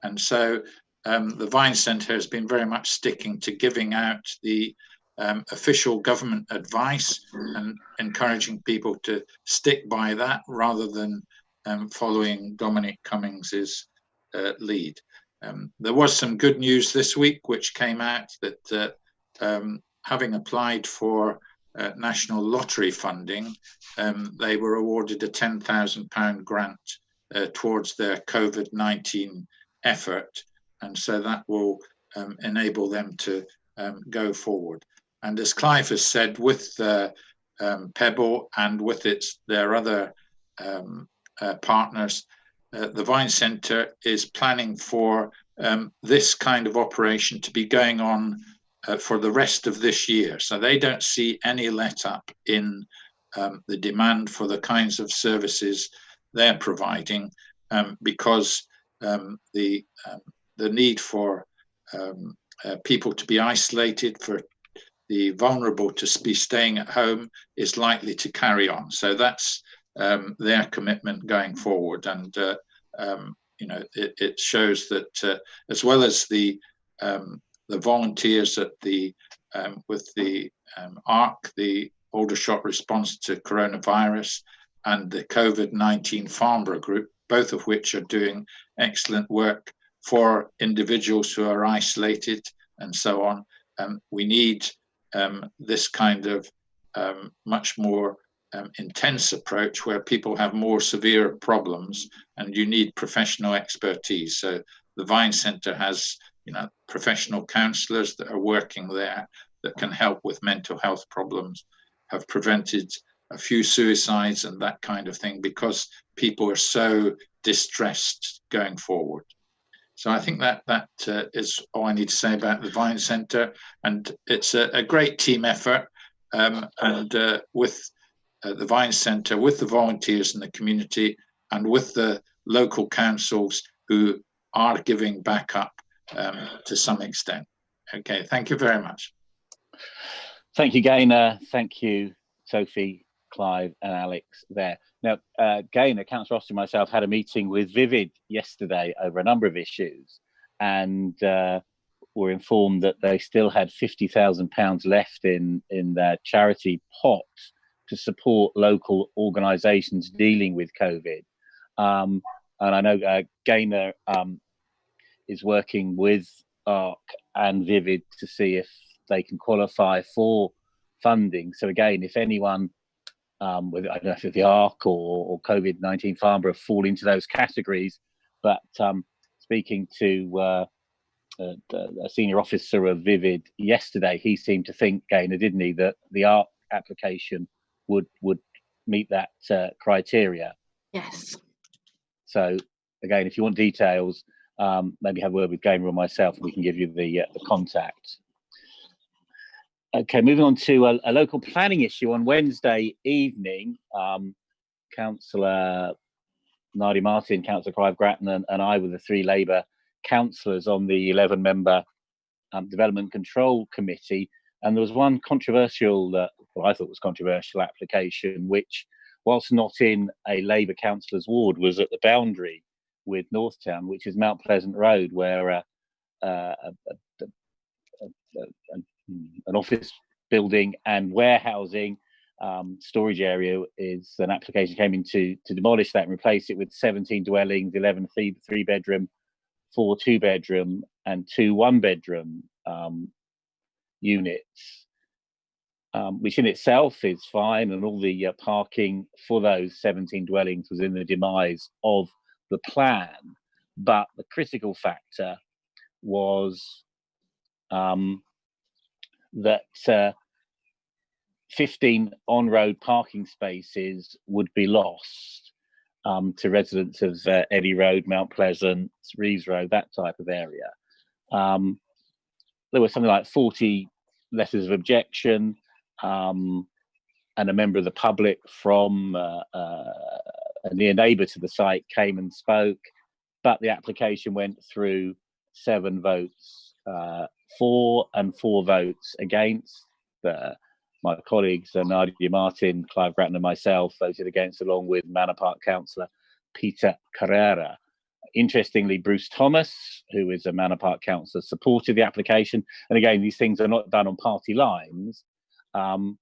And so the Vine Centre has been very much sticking to giving out the official government advice and encouraging people to stick by that rather than following Dominic Cummings's lead. There was some good news this week, which came out that having applied for national lottery funding, they were awarded a £10,000 grant towards their COVID-19 effort, and so that will enable them to go forward. And as Clive has said, with Pebble and with their other partners, the Vine Centre is planning for this kind of operation to be going on for the rest of this year. So they don't see any let up in the demand for the kinds of services they're providing, because the need for people to be isolated, for the vulnerable to be staying at home, is likely to carry on. So that's their commitment going forward. And it shows that as well as the volunteers at with the ARC, the Aldershot response to coronavirus, and the COVID-19 Farnborough group, both of which are doing excellent work for individuals who are isolated and so on. We need this kind of much more intense approach where people have more severe problems and you need professional expertise. So the Vine Centre has professional counsellors that are working there that can help with mental health problems, have prevented a few suicides and that kind of thing, because people are so distressed going forward. So I think that is all I need to say about the Vine Centre, and it's a great team effort. And with the Vine Centre, with the volunteers in the community, and with the local councils who are giving back up to some extent. Okay, thank you very much. Thank you, Gaynor. Thank you, Sophie, Clive and Alex there. Now, Gaynor, Councillor Austin and myself had a meeting with Vivid yesterday over a number of issues, and were informed that they still had £50,000 left in their charity pot to support local organisations dealing with COVID. And I know Gaynor is working with ARC and Vivid to see if they can qualify for funding. So again, if anyone with, I don't know if the ARC or COVID-19 Farnborough fall into those categories, but speaking to a senior officer of Vivid yesterday, he seemed to think, Gaynor, didn't he, that the ARC application would meet that criteria. Yes. So again, if you want details, maybe have a word with Gaynor or myself, and we can give you the contact. Okay, moving on to a local planning issue. On Wednesday evening, Councillor Nadia Martin, Councillor Clive Grattan and I were the three Labour councillors on the 11-member Development Control Committee, and there was one controversial, well, I thought was controversial application, which, whilst not in a Labour councillor's ward, was at the boundary with Northtown, which is Mount Pleasant Road, where an office building and warehousing storage area is an application came in to demolish that and replace it with 17 dwellings, 11 three-bedroom 4 2-bedroom and 2 1-bedroom units, which in itself is fine, and all the parking for those 17 dwellings was in the demise of the plan. But the critical factor was that 15 on-road parking spaces would be lost to residents of Eddy Road, Mount Pleasant, Reeves Road, that type of area. There were something like 40 letters of objection, and a member of the public from a near neighbour to the site came and spoke, but the application went through 7 votes for and 4 votes against. My colleagues, Nadia Martin, Clive Grattan and myself voted against, along with Manor Park councillor Peter Carrera. Interestingly, Bruce Thomas, who is a Manor Park councillor, supported the application. And again, these things are not done on party lines. And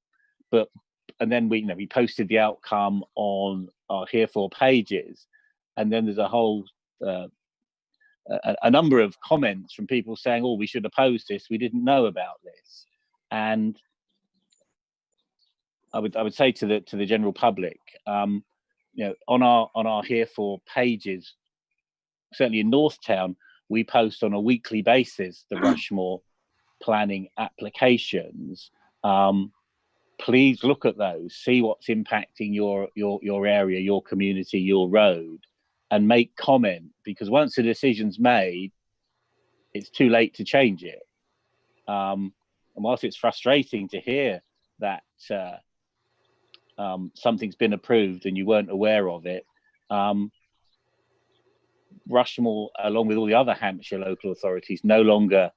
then we posted the outcome on our Hereford pages, and then there's a whole a number of comments from people saying, "Oh, we should oppose this. We didn't know about this." And I would say to the general public, on our Hereford pages, certainly in Northtown, we post on a weekly basis the Rushmoor planning applications. Please look at those, see what's impacting your area, your community, your road, and make comment, because once the decision's made, it's too late to change it. And whilst it's frustrating to hear that something's been approved and you weren't aware of it, Rushmoor, along with all the other Hampshire local authorities, no longer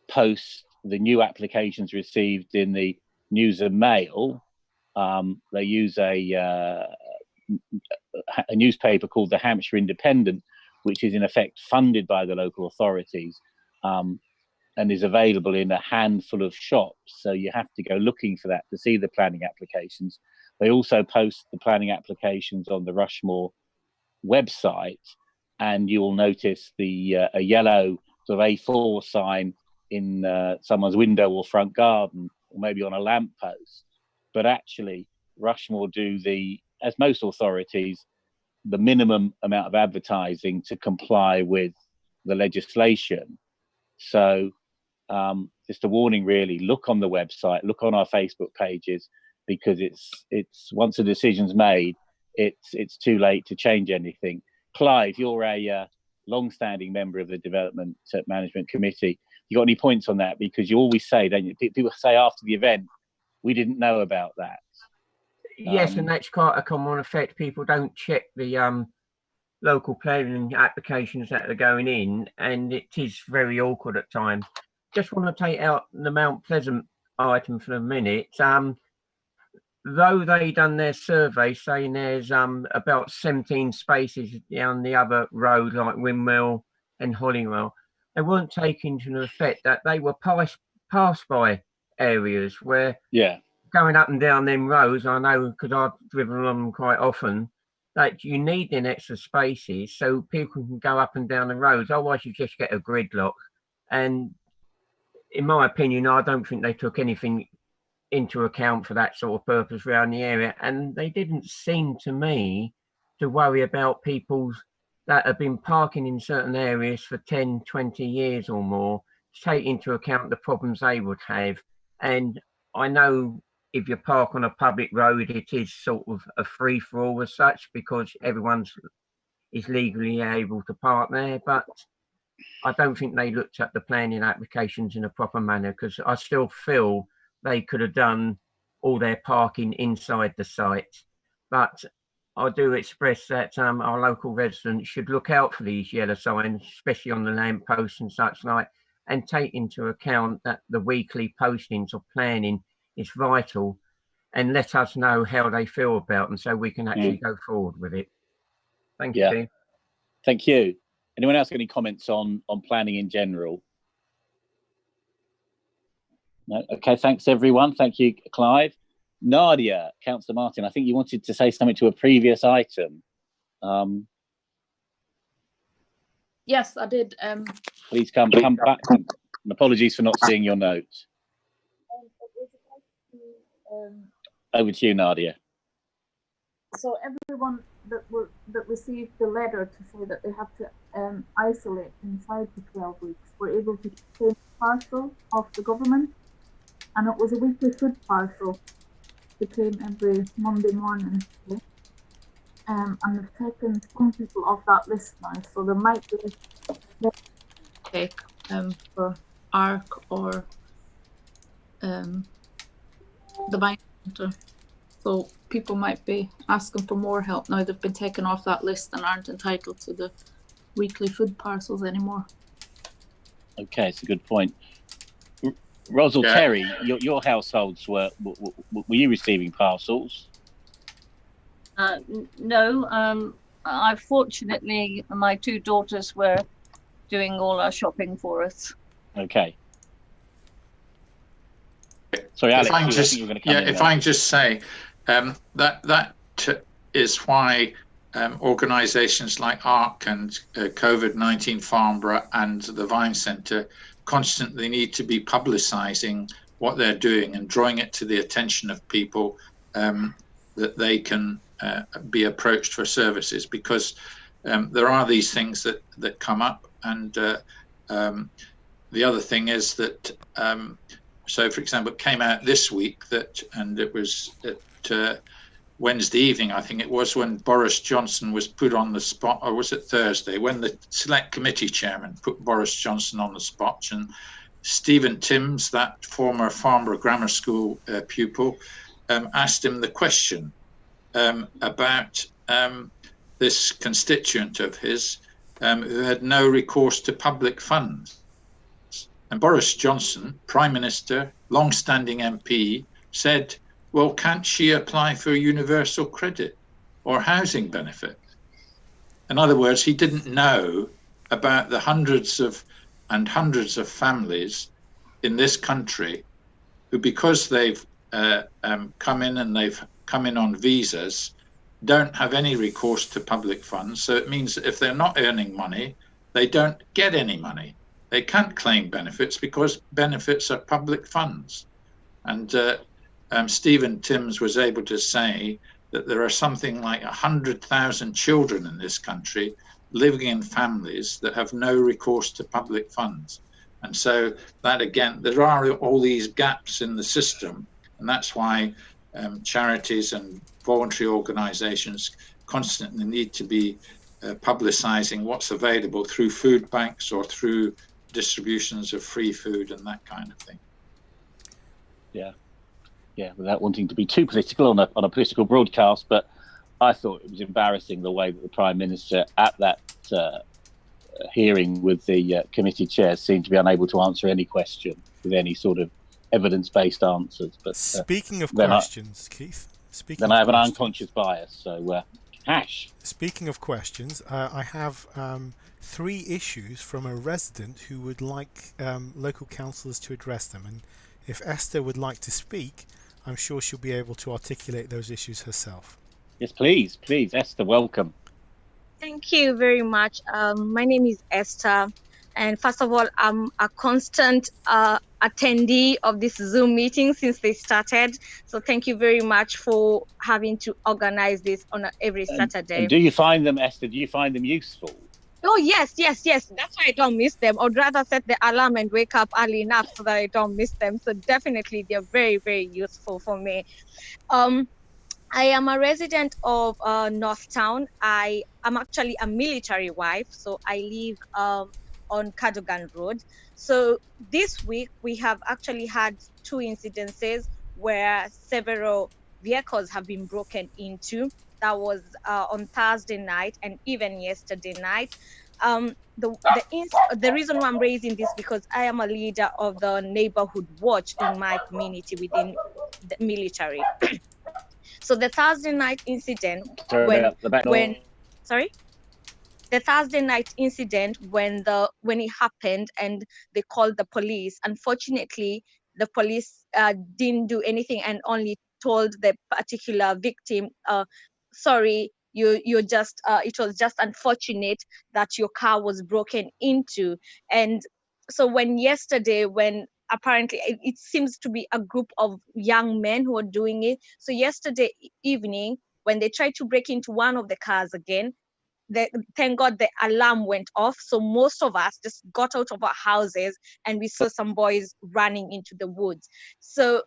post the new applications received in the News and Mail. They use a newspaper called the Hampshire Independent, which is in effect funded by the local authorities, and is available in a handful of shops. So you have to go looking for that to see the planning applications. They also post the planning applications on the Rushmoor website, and you will notice a yellow sort of A4 sign in someone's window or front garden, or maybe on a lamppost. But actually, Rushmoor do as most authorities, the minimum amount of advertising to comply with the legislation. So just a warning, really, look on the website, look on our Facebook pages, because it's once a decision's made, it's too late to change anything. Clive, you're a long-standing member of the Development Management Committee. You got any points on that? Because you always say, don't you? People say after the event, we didn't know about that. Yes, and that's quite a common effect. People don't check the local planning applications that are going in, and it is very awkward at times. Just want to take out the Mount Pleasant item for a minute. Though they done their survey saying there's about 17 spaces down the other road, like Windmill and Hollywell, they weren't taking into effect that they were passed by areas where, going up and down them roads, I know because I've driven along them quite often, that you need them extra spaces so people can go up and down the roads. Otherwise, you just get a gridlock. And in my opinion, I don't think they took anything into account for that sort of purpose around the area. And they didn't seem to me to worry about people that have been parking in certain areas for 10, 20 years or more, to take into account the problems they would have. And I know if you park on a public road, it is sort of a free-for-all as such, because everyone is legally able to park there. But I don't think they looked at the planning applications in a proper manner, because I still feel they could have done all their parking inside the site. But I do express that our local residents should look out for these yellow signs, especially on the lampposts and such like, and take into account that the weekly postings of planning is vital, and let us know how they feel about them so we can actually go forward with it. Thank you. Steve. Thank you. Anyone else got any comments on planning in general? No? Okay, thanks everyone. Thank you, Clive. Nadia, Councillor Martin, I think you wanted to say something to a previous item. Yes, I did. Please come back. And apologies for not seeing your notes. Over to you, Nadia. So everyone that received the letter to say that they have to isolate inside for 12 weeks were able to claim a parcel off the government, and it was a weekly food parcel to claim every Monday morning. And they've taken some people off that list now, so there might be take for ARC or the Vine Centre. So people might be asking for more help now they've been taken off that list and aren't entitled to the weekly food parcels anymore. Okay, it's a good point. Rosal, Terry, your households were you receiving parcels? No, fortunately my two daughters were doing all our shopping for us. Okay. Sorry, Alex, I think you're going to come in. If I can just say that is why organisations like ARC and COVID-19 Farnborough and the Vine Centre constantly need to be publicising what they're doing and drawing it to the attention of people that they can be approached for services, because there are these things that come up. And the other thing is that so, for example, it came out this week and it was at Wednesday evening, I think it was, when Boris Johnson was put on the spot, or was it Thursday, when the Select Committee Chairman put Boris Johnson on the spot, and Stephen Timms, that former Farnborough Grammar School pupil, asked him the question about this constituent of his who had no recourse to public funds. And Boris Johnson, Prime Minister, long-standing MP, said, well, can't she apply for universal credit or housing benefit? In other words, he didn't know about the hundreds of families in this country who, because they've come in and they've come in on visas, don't have any recourse to public funds. So it means that if they're not earning money, they don't get any money. They can't claim benefits because benefits are public funds. And Stephen Timms was able to say that there are something like 100,000 children in this country living in families that have no recourse to public funds. And so that, again, there are all these gaps in the system. And that's why charities and voluntary organisations constantly need to be publicising what's available through food banks or through distributions of free food and that kind of thing. Yeah, without wanting to be too political on a political broadcast, but I thought it was embarrassing the way that the Prime Minister at that hearing with the committee chairs seemed to be unable to answer any question with any sort of evidence-based answers. But speaking of questions, Keith. I have an unconscious bias. So, Ash. Speaking of questions, I have 3 issues from a resident who would like local councillors to address them, and if Esther would like to speak, I'm sure she'll be able to articulate those issues herself. Yes, please, Esther, welcome. Thank you very much. My name is Esther, and first of all, I'm a constant attendee of this Zoom meeting since they started. So thank you very much for having to organize this on every Saturday. And do you find them, Esther, useful? Oh, yes. That's why I don't miss them. I'd rather set the alarm and wake up early enough so that I don't miss them. So definitely they're very, very useful for me. I am a resident of Northtown. I am actually a military wife, so I live on Cadogan Road. So this week we have actually had 2 incidences where several vehicles have been broken into. That was on Thursday night and even yesterday night. The reason why I'm raising this because I am a leader of the neighborhood watch in my community within the military. So the Thursday night incident when it happened and they called the police. Unfortunately, the police didn't do anything and only told the particular victim, sorry, you're just it was just unfortunate that your car was broken into. And so when apparently it seems to be a group of young men who are doing it. So yesterday evening, when they tried to break into one of the cars again, thank God the alarm went off. So most of us just got out of our houses and we saw some boys running into the woods. So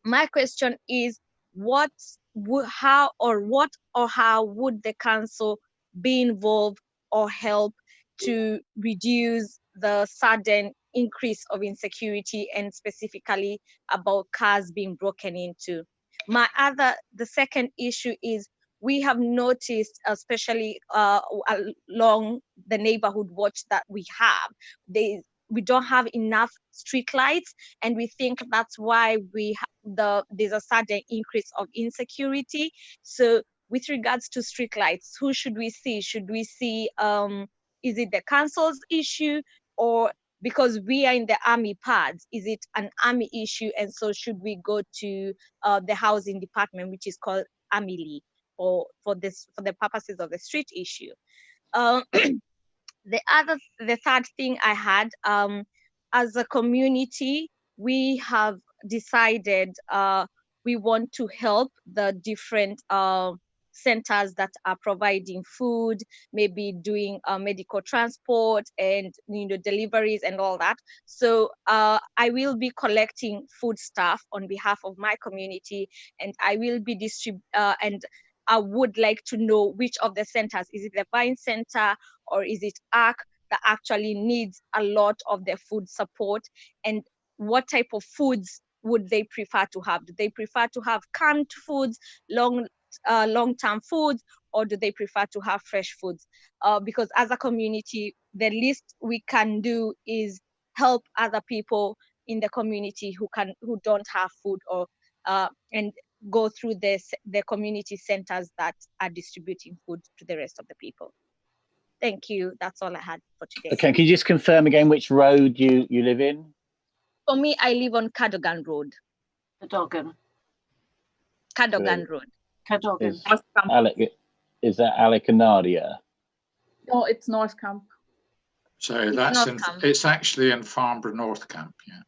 my question is, how would the council be involved or help to reduce the sudden increase of insecurity, and specifically about cars being broken into? The second issue is, we have noticed, especially along the neighborhood watch that we have, we don't have enough street lights, and we think that's why there's a sudden increase of insecurity. So with regards to street lights, who should we see? Should we see, is it the council's issue, or because we are in the army pads, is it an army issue? And so should we go to the housing department, which is called Amili, for the purposes of the street issue? The third thing I had, as a community, we have decided we want to help the different centers that are providing food, maybe doing medical transport and deliveries and all that. So I will be collecting food stuff on behalf of my community, and I will be and I would like to know which of the centers, is it the Vine Center or is it ARC, that actually needs a lot of the food support, and what type of foods would they prefer to have? Do they prefer to have canned foods, long-term foods, or do they prefer to have fresh foods? Because as a community, the least we can do is help other people in the community who don't have food, or and go through the community centers that are distributing food to the rest of the people. Thank you. That's all I had for today. Okay, can you just confirm again which road you live in? For me, I live on Cadogan Road. Cadogan Road. Cadogan. Is that Alec and Nadia? No, it's North Camp. So it's actually in Farnborough North Camp, yeah.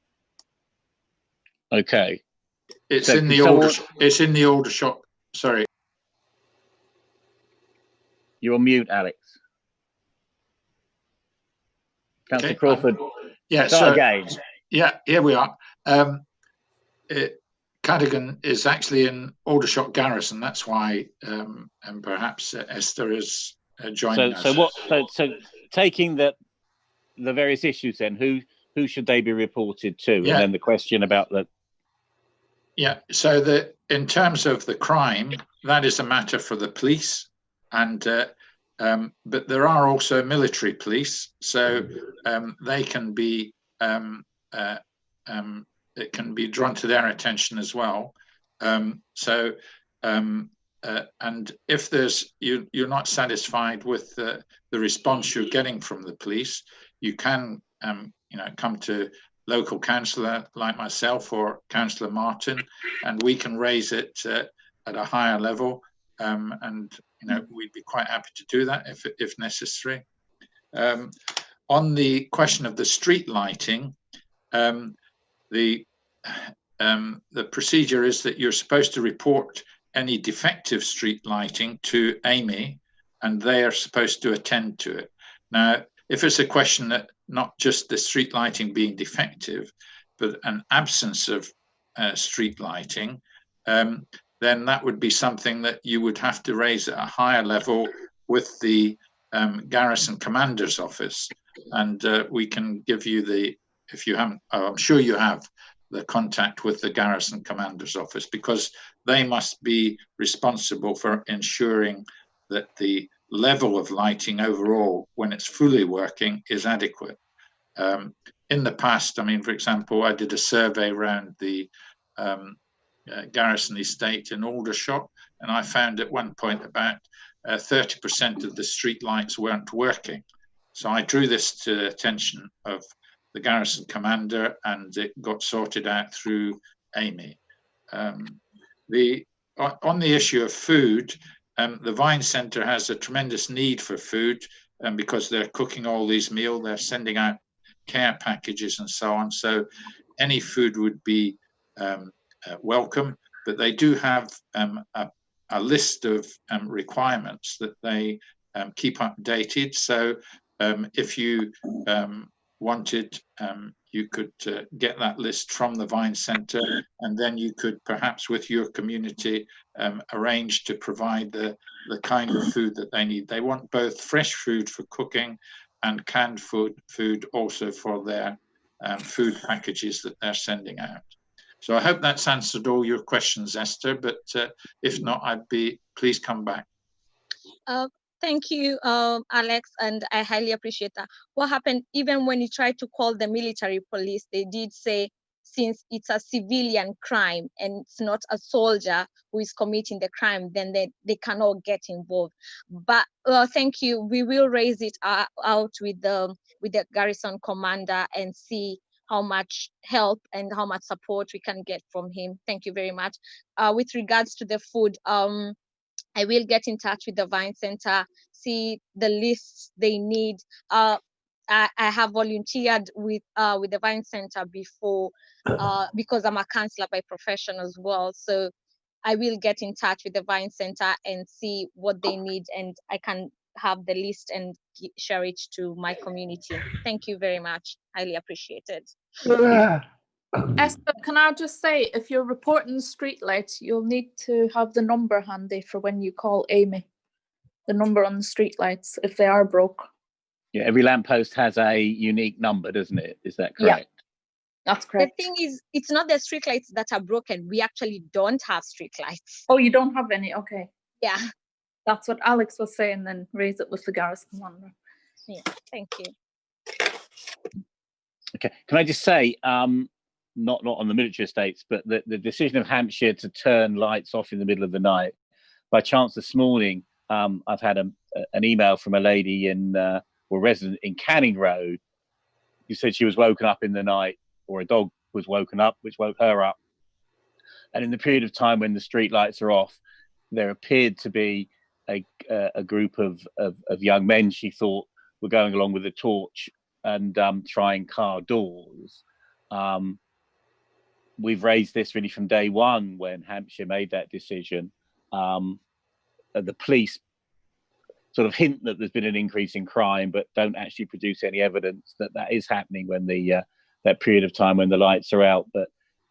Okay. It's in the Aldershot. Sorry. You're on mute, Alex. Councillor Crawford. Yeah. Start again. Yeah, here we are. Cadogan is actually in Aldershot Garrison. That's why, and perhaps Esther is joining us. So taking the various issues, then who should they be reported to? Yeah. And then the question about the. Yeah. So in terms of the crime, that is a matter for the police, and but there are also military police, so they can be it can be drawn to their attention as well. And if you're not satisfied with the response you're getting from the police, you can come to local councillor like myself or Councillor Martin, and we can raise it at a higher level. And we'd be quite happy to do that if necessary. On the question of the street lighting, the procedure is that you're supposed to report any defective street lighting to Amy, and they are supposed to attend to it. Now, if it's a question that not just the street lighting being defective, but an absence of street lighting, then that would be something that you would have to raise at a higher level with the Garrison Commander's Office. And we can give you if you haven't, I'm sure you have the contact with the Garrison Commander's Office, because they must be responsible for ensuring that the level of lighting overall, when it's fully working, is adequate. In the past, for example, I did a survey around the Garrison Estate in Aldershot, and I found at one point about 30% of the street lights weren't working. So I drew this to the attention of the Garrison Commander, and it got sorted out through Amy. On the issue of food, the Vine Centre has a tremendous need for food, because they're cooking all these meals, they're sending out care packages and so on. So any food would be welcome, but they do have a list of requirements that they keep updated. So if you wanted, you could get that list from the Vine Centre, and then you could perhaps with your community arrange to provide the kind of food that they need. They want both fresh food for cooking and canned food also for their food packages that they're sending out. So I hope that's answered all your questions, Esther, but if not, please come back. Thank you, Alex, and I highly appreciate that. What happened, even when you tried to call the military police, they did say, since it's a civilian crime and it's not a soldier who is committing the crime, then they cannot get involved. But thank you. We will raise it out with the garrison commander and see how much help and how much support we can get from him. Thank you very much. With regards to the food, I will get in touch with the Vine Centre, see the lists they need. I have volunteered with the Vine Centre before because I'm a counsellor by profession as well. So I will get in touch with the Vine Centre and see what they need, and I can have the list and share it to my community. Thank you very much. Highly appreciated. Esther, can I just say, if you're reporting streetlights, you'll need to have the number handy for when you call Amy. The number on the streetlights, if they are broke. Yeah, every lamppost has a unique number, doesn't it? Is that correct? Yeah, that's correct. The thing is, it's not the streetlights that are broken. We actually don't have streetlights. Oh, you don't have any? Okay. Yeah. That's what Alex was saying, then raise it with the garrison commander. Yeah, thank you. Okay, can I just say, not on the military estates, but the decision of Hampshire to turn lights off in the middle of the night. By chance this morning, I've had an email from a lady resident in Canning Road, who said she was woken up in the night, or a dog was woken up, which woke her up. And in the period of time when the street lights are off, there appeared to be a group of young men, she thought, were going along with a torch and trying car doors. We've raised this really from day one when Hampshire made that decision. The police sort of hint that there's been an increase in crime, but don't actually produce any evidence that is happening when that period of time when the lights are out. But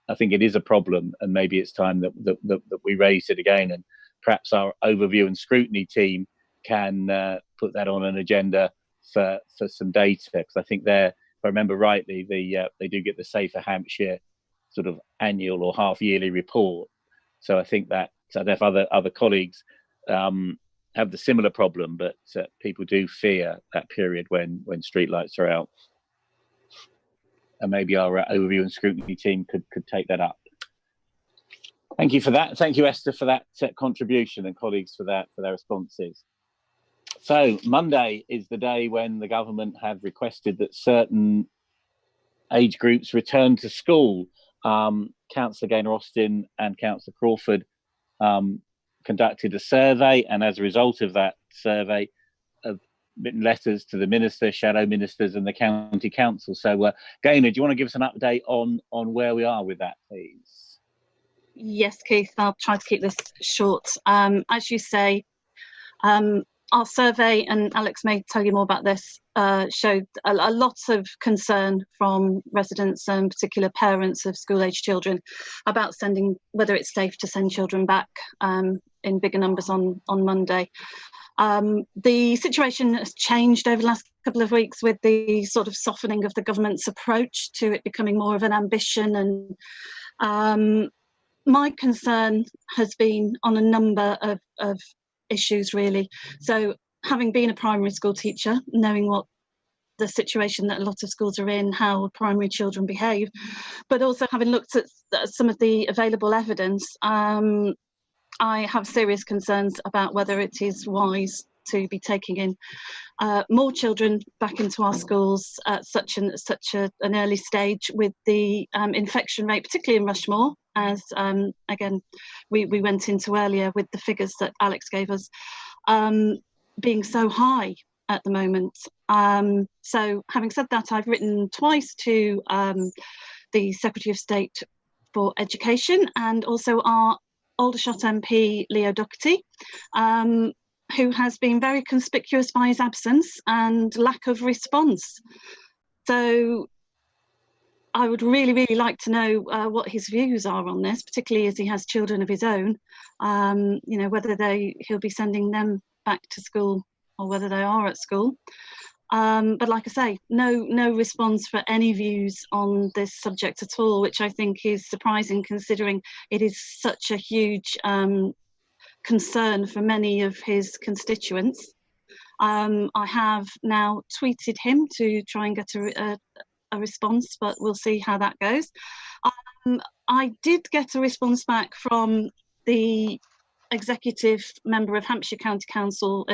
I think it is a problem, and maybe it's time that we raise it again, and perhaps our overview and scrutiny team can put that on an agenda for some data, because I think if I remember rightly, they do get the Safer Hampshire sort of annual or half-yearly report. So I think that if other colleagues have the similar problem, but people do fear that period when streetlights are out. And maybe our overview and scrutiny team could take that up. Thank you for that. Thank you, Esther, for that contribution, and colleagues for their responses. So Monday is the day when the government have requested that certain age groups return to school. Councillor Gaynor-Austin and Councillor Crawford conducted a survey, and as a result of that survey, have written letters to the minister, shadow ministers, and the county council. So, Gaynor, do you want to give us an update on where we are with that, please? Yes, Keith, I'll try to keep this short. As you say, our survey, and Alex may tell you more about this, showed a lot of concern from residents and particular parents of school-age children about whether it's safe to send children back in bigger numbers on Monday. The situation has changed over the last couple of weeks with the sort of softening of the government's approach to it becoming more of an ambition, and my concern has been on a number of issues, really. So having been a primary school teacher, knowing what the situation that a lot of schools are in, how primary children behave, but also having looked at some of the available evidence, I have serious concerns about whether it is wise to be taking in more children back into our schools at such an early stage, with the infection rate, particularly in Rushmoor, as again we went into earlier with the figures that Alex gave us, being so high at the moment. So having said that, I've written twice to the Secretary of State for Education and also our Aldershot MP Leo Doherty, who has been very conspicuous by his absence and lack of response. So I would really, really like to know what his views are on this, particularly as he has children of his own, you know, whether he'll be sending them back to school or whether they are at school. But like I say, no response for any views on this subject at all, which I think is surprising considering it is such a huge concern for many of his constituents. I have now tweeted him to try and get a response, but we'll see how that goes. I did get a response back from the executive member of Hampshire County Council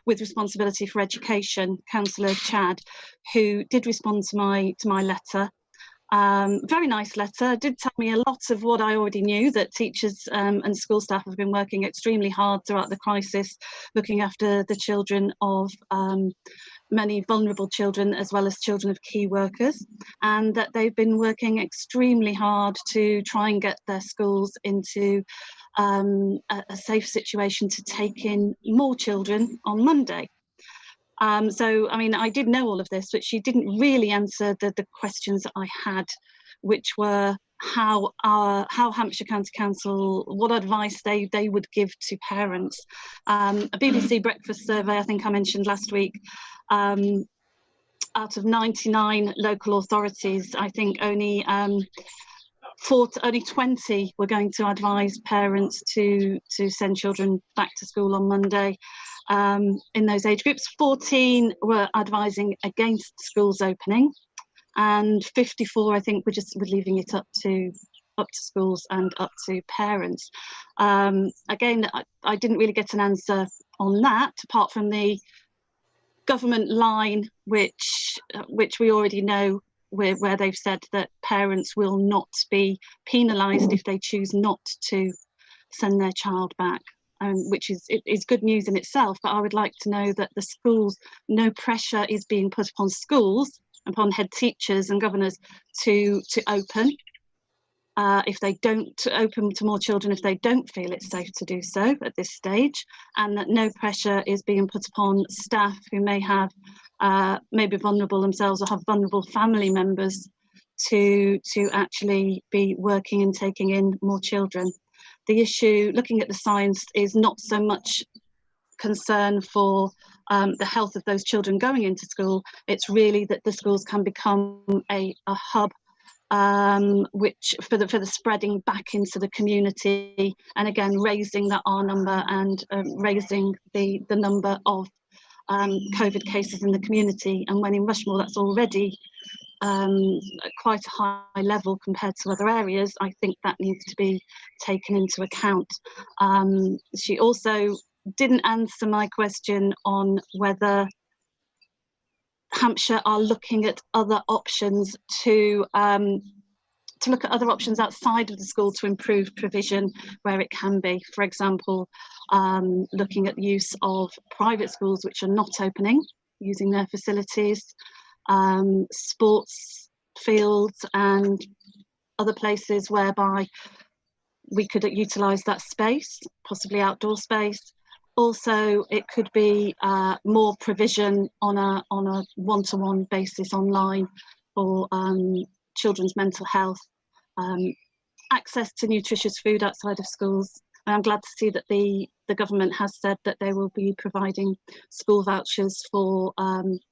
with responsibility for education, Councillor Chad, who did respond to my letter. Very nice letter, did tell me a lot of what I already knew, that teachers and school staff have been working extremely hard throughout the crisis, looking after the children of many vulnerable children as well as children of key workers, and that they've been working extremely hard to try and get their schools into a safe situation to take in more children on Monday. So, I mean, I did know all of this, but she didn't really answer the questions that I had, which were how Hampshire County Council, what advice they would give to parents. A BBC Breakfast survey, I think I mentioned last week, out of 99 local authorities, I think only 20 were going to advise parents to send children back to school on Monday. In those age groups, 14 were advising against schools opening, and 54, I think, were leaving it up to schools and up to parents. Again, I didn't really get an answer on that, apart from the government line, which we already know, where they've said that parents will not be penalised if they choose not to send their child back, which is good news in itself. But I would like to know that the schools, no pressure is being put upon schools, upon head teachers and governors to open. If they don't open to more children, if they don't feel it's safe to do so at this stage, and that no pressure is being put upon staff who may have maybe vulnerable themselves or have vulnerable family members to actually be working and taking in more children. The issue, looking at the science, is not so much concern for the health of those children going into school. It's really that the schools can become a hub which for the spreading back into the community, and again raising that R number and raising the number of COVID cases in the community. And when in Rushmoor that's already quite a high level compared to other areas, I think that needs to be taken into account. She also didn't answer my question on whether Hampshire are looking at other options to look at other options outside of the school to improve provision where it can be. For example, looking at the use of private schools which are not opening, using their facilities, sports fields and other places whereby we could utilise that space, possibly outdoor space. Also, it could be more provision on a one-to-one basis online for children's mental health, access to nutritious food outside of schools. And I'm glad to see that the government has said that they will be providing school vouchers for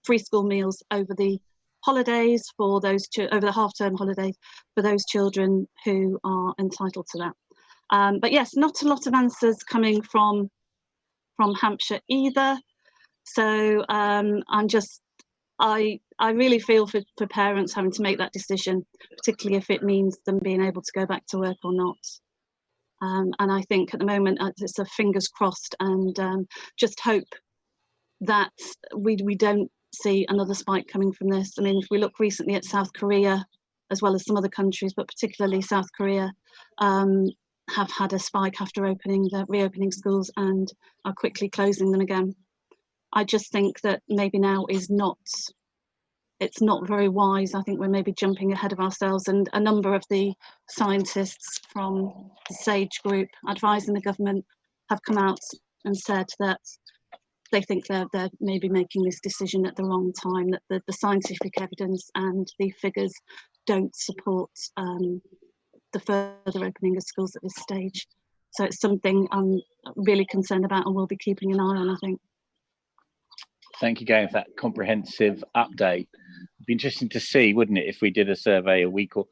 free school meals over the holidays, for those over the half-term holidays, for those children who are entitled to that. But yes, not a lot of answers coming from Hampshire either. So I really feel for parents having to make that decision, particularly if it means them being able to go back to work or not. And I think at the moment it's a fingers crossed, and just hope that we don't see another spike coming from this. I mean, if we look recently at South Korea, as well as some other countries, but particularly South Korea, have had a spike after reopening schools and are quickly closing them again. I just think that maybe now it's not very wise. I think we're maybe jumping ahead of ourselves, and a number of the scientists from the SAGE group advising the government have come out and said that they think they're maybe making this decision at the wrong time, that the scientific evidence and the figures don't support the further opening of schools at this stage. So it's something I'm really concerned about and will be keeping an eye on, I think. Thank you, Gail, for that comprehensive update. It'd be interesting to see, wouldn't it, if we did a survey a week or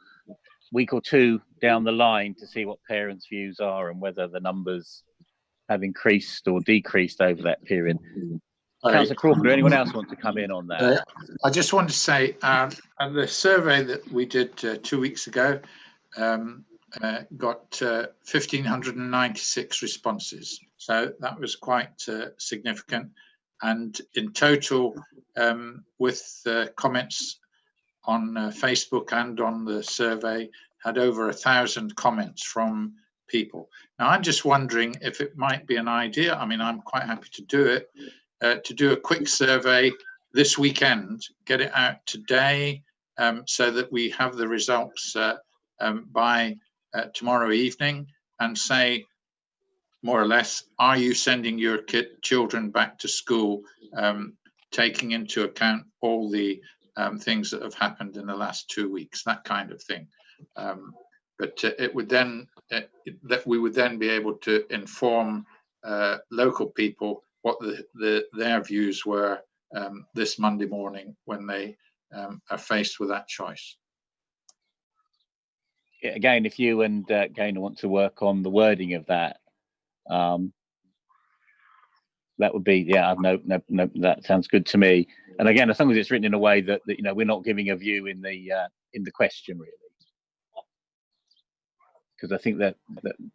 two down the line to see what parents' views are and whether the numbers have increased or decreased over that period. Councillor Crawford, or anyone else want to come in on that? I just want to say the survey that we did 2 weeks ago got 1,596 responses. So that was quite significant. And in total, with comments on Facebook and on the survey, had over 1,000 comments from people. Now, I'm just wondering if it might be an idea. I mean, I'm quite happy to do it, to do a quick survey this weekend, get it out today, so that we have the results by tomorrow evening, and say, more or less, are you sending your children back to school, taking into account all the things that have happened in the last 2 weeks, that kind of thing. But it would then that we would then be able to inform local people what their views were this Monday morning when they are faced with that choice. Yeah, again, if you and Gaynor want to work on the wording of that, that would be, yeah, no, that sounds good to me. And again, as long as it's written in a way that you know, we're not giving a view in the question, really, because I think that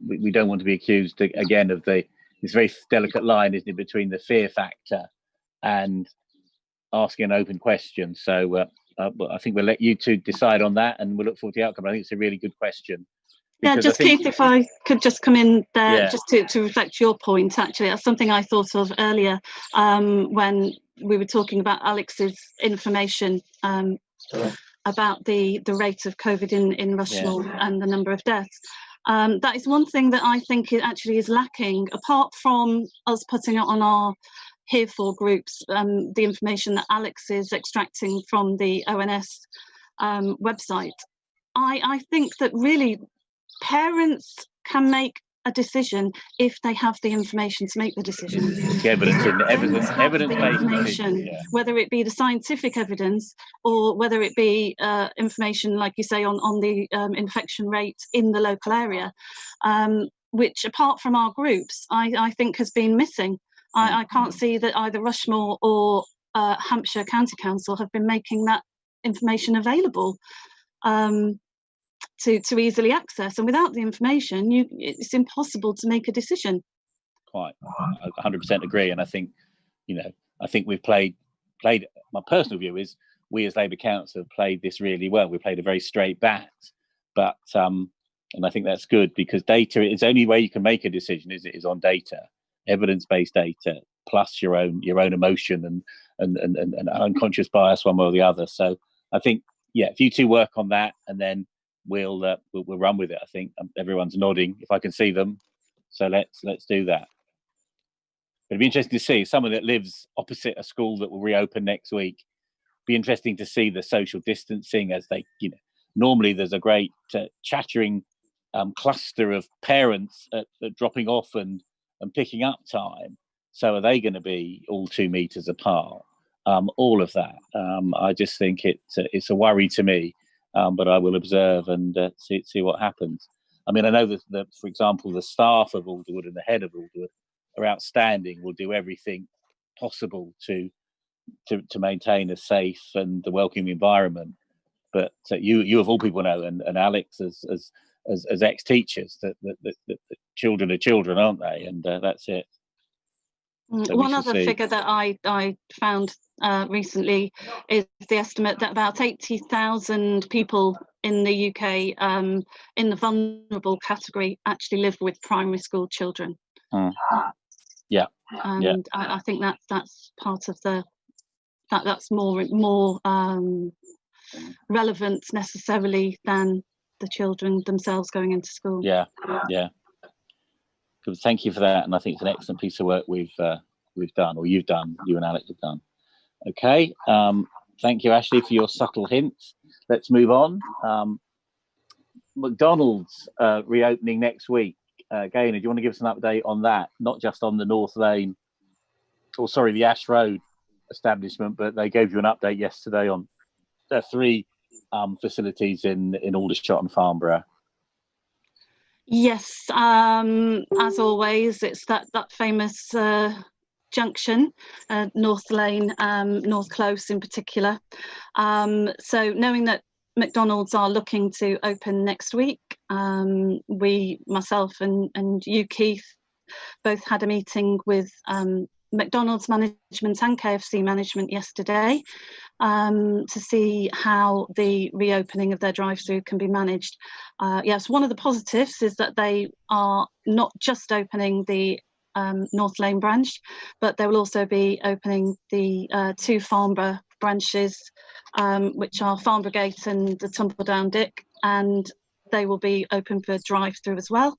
we don't want to be accused again of this very delicate line, isn't it, between the fear factor and asking an open question. So I think we'll let you two decide on that, and we'll look forward to the outcome. I think it's a really good question. Yeah, just Keith, if I could just come in there, just to reflect your point, actually, that's something I thought of earlier when we were talking about Alex's information about the rate of COVID in Rushmoor and the number of deaths. That is one thing that I think it actually is lacking, apart from us putting it on our Here For groups, the information that Alex is extracting from the ONS website. I think that really parents can make a decision if they have the information to make the decision. The evidence-based information, whether it be the scientific evidence or whether it be information, like you say, on the infection rate in the local area, which, apart from our groups, I think has been missing. I can't see that either Rushmoor or Hampshire County Council have been making that information available to easily access, and without the information, it's impossible to make a decision. Quite, I 100% agree, and I think, you know, I think we've played. My personal view is we as Labour Council have played this really well. We played a very straight bat, but and I think that's good, because data is the only way you can make a decision. Is on data, evidence-based data, plus your own emotion and unconscious bias one way or the other. So I think, yeah, if you two work on that, and then we'll run with it. I think everyone's nodding if I can see them, so let's do that. It'd be interesting to see someone that lives opposite a school that will reopen next week. Be interesting to see the social distancing, as they, you know, normally there's a great chattering cluster of parents at dropping off and picking up time. So are they going to be all 2 meters apart? All of that. I just think it's a worry to me. But I will observe and see what happens. I mean, I know that, for example, the staff of Alderwood and the head of Alderwood are outstanding, will do everything possible to maintain a safe and the welcoming environment. But you of all people know, and Alex as ex-teachers, that children are children, aren't they? And that's it. One other figure that I found recently is the estimate that about 80,000 people in the UK in the vulnerable category actually live with primary school children. Yeah. And I think that's part of that's more relevant necessarily than the children themselves going into school. Yeah. Good. Thank you for that, and I think it's an excellent piece of work we've done, or you and Alex have done. Okay. Thank you, Ashley, for your subtle hints. Let's move on. McDonald's reopening next week. Gaynor, do you want to give us an update on that? Not just on the North Lane, the Ash Road establishment, but they gave you an update yesterday on their 3 facilities in Aldershot and Farnborough. Yes, as always, it's that famous junction, North Lane, North Close in particular. So knowing that McDonald's are looking to open next week, myself and you, Keith, both had a meeting with McDonald's management and KFC management yesterday to see how the reopening of their drive-through can be managed. Yes, one of the positives is that they are not just opening the North Lane branch, but they will also be opening the 2 Farnborough branches, which are Farnborough Gate and the Tumbledown Dick, and they will be open for drive-through as well.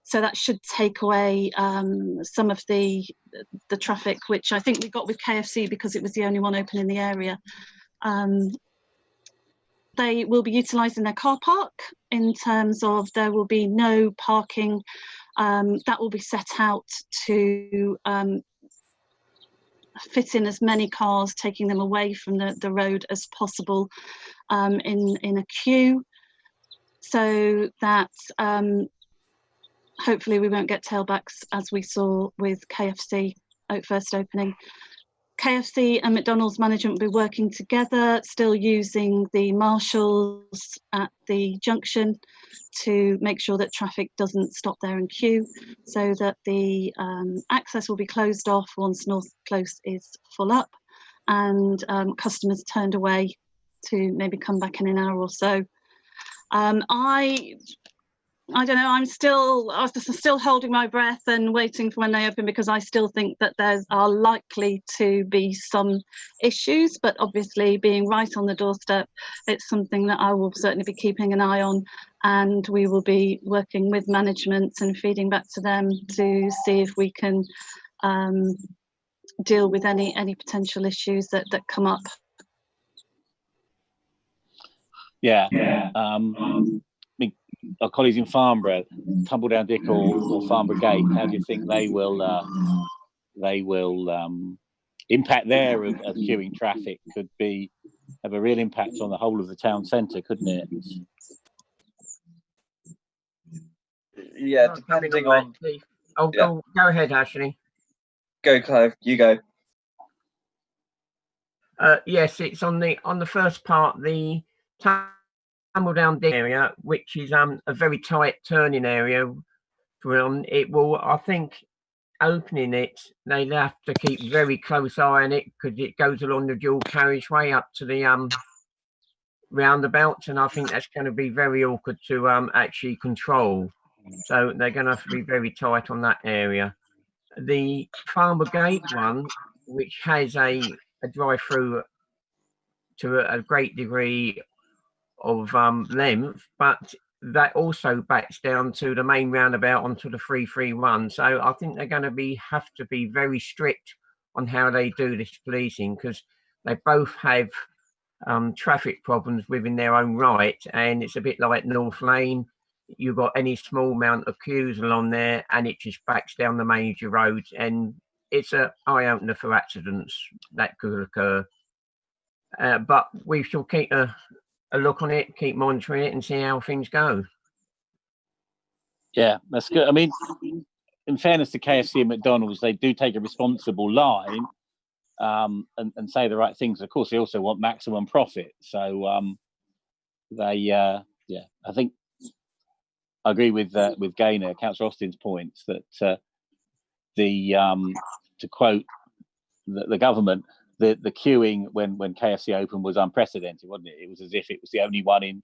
So that should take away some of the traffic, which I think we got with KFC because it was the only one open in the area. They will be utilising their car park in terms of there will be no parking that will be set out to fit in as many cars, taking them away from the road as possible in a queue, so that hopefully we won't get tailbacks as we saw with KFC first opening. KFC and McDonald's management will be working together, still using the marshals at the junction to make sure that traffic doesn't stop there and queue, so that the access will be closed off once North Close is full up, and customers turned away to maybe come back in an hour or so. I don't know, I'm still holding my breath and waiting for when they open, because I still think that there are likely to be some issues, but obviously being right on the doorstep, it's something that I will certainly be keeping an eye on, and we will be working with management and feeding back to them to see if we can deal with any potential issues that come up. Yeah. Our colleagues in Farnborough, Tumbledown Dick or Farnborough Gate, how do you think they will impact there of queuing traffic? Could have a real impact on the whole of the town centre, couldn't it? Yeah, depending on. Go ahead, Ashley. Go, Clive. You go. Yes, it's on the first part, the Tumbledown Dick area, which is a very tight turning area. It will, I think, opening it, they'll have to keep very close eye on it, because it goes along the dual carriageway up to the roundabouts, and I think that's going to be very awkward to actually control. So they're going to have to be very tight on that area. The Farnborough Gate one, which has a drive-through to a great degree of length, but that also backs down to the main roundabout onto the 331. So I think they're going to have to be very strict on how they do this policing, because they both have traffic problems within their own right, and it's a bit like North Lane. You've got any small amount of queues along there and it just backs down the major roads, and it's an eye-opener for accidents that could occur. But we shall keep a look on it, keep monitoring it and see how things go. Yeah, that's good. I mean, in fairness to KFC and McDonald's, they do take a responsible line and say the right things. Of course, they also want maximum profit. So I think I agree with Gaynor, Councillor Austin's points that the to quote the government, the queuing when KFC opened was unprecedented, wasn't it? It was as if it was the only one in,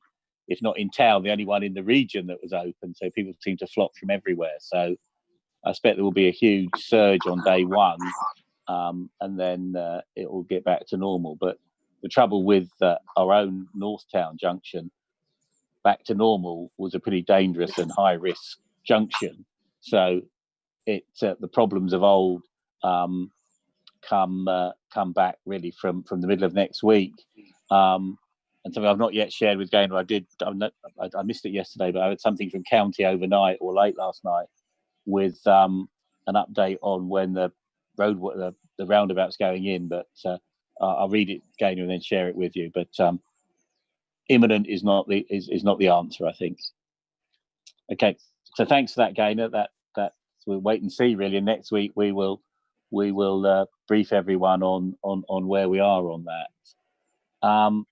if not in town, the only one in the region that was open. So people seem to flock from everywhere. So I expect there will be a huge surge on day one, and then it will get back to normal. But the trouble with our own Northtown junction, back to normal was a pretty dangerous and high risk junction. So the problems of old come back really from the middle of next week. And something I've not yet shared with Gaynor, I missed it yesterday, but I had something from County overnight or late last night with an update on when the roundabout's going in. But I'll read it, Gaynor, and then share it with you. But imminent is not the answer, I think. Okay, so thanks for that, Gaynor. That we'll wait and see really. And next week we will brief everyone on where we are on that.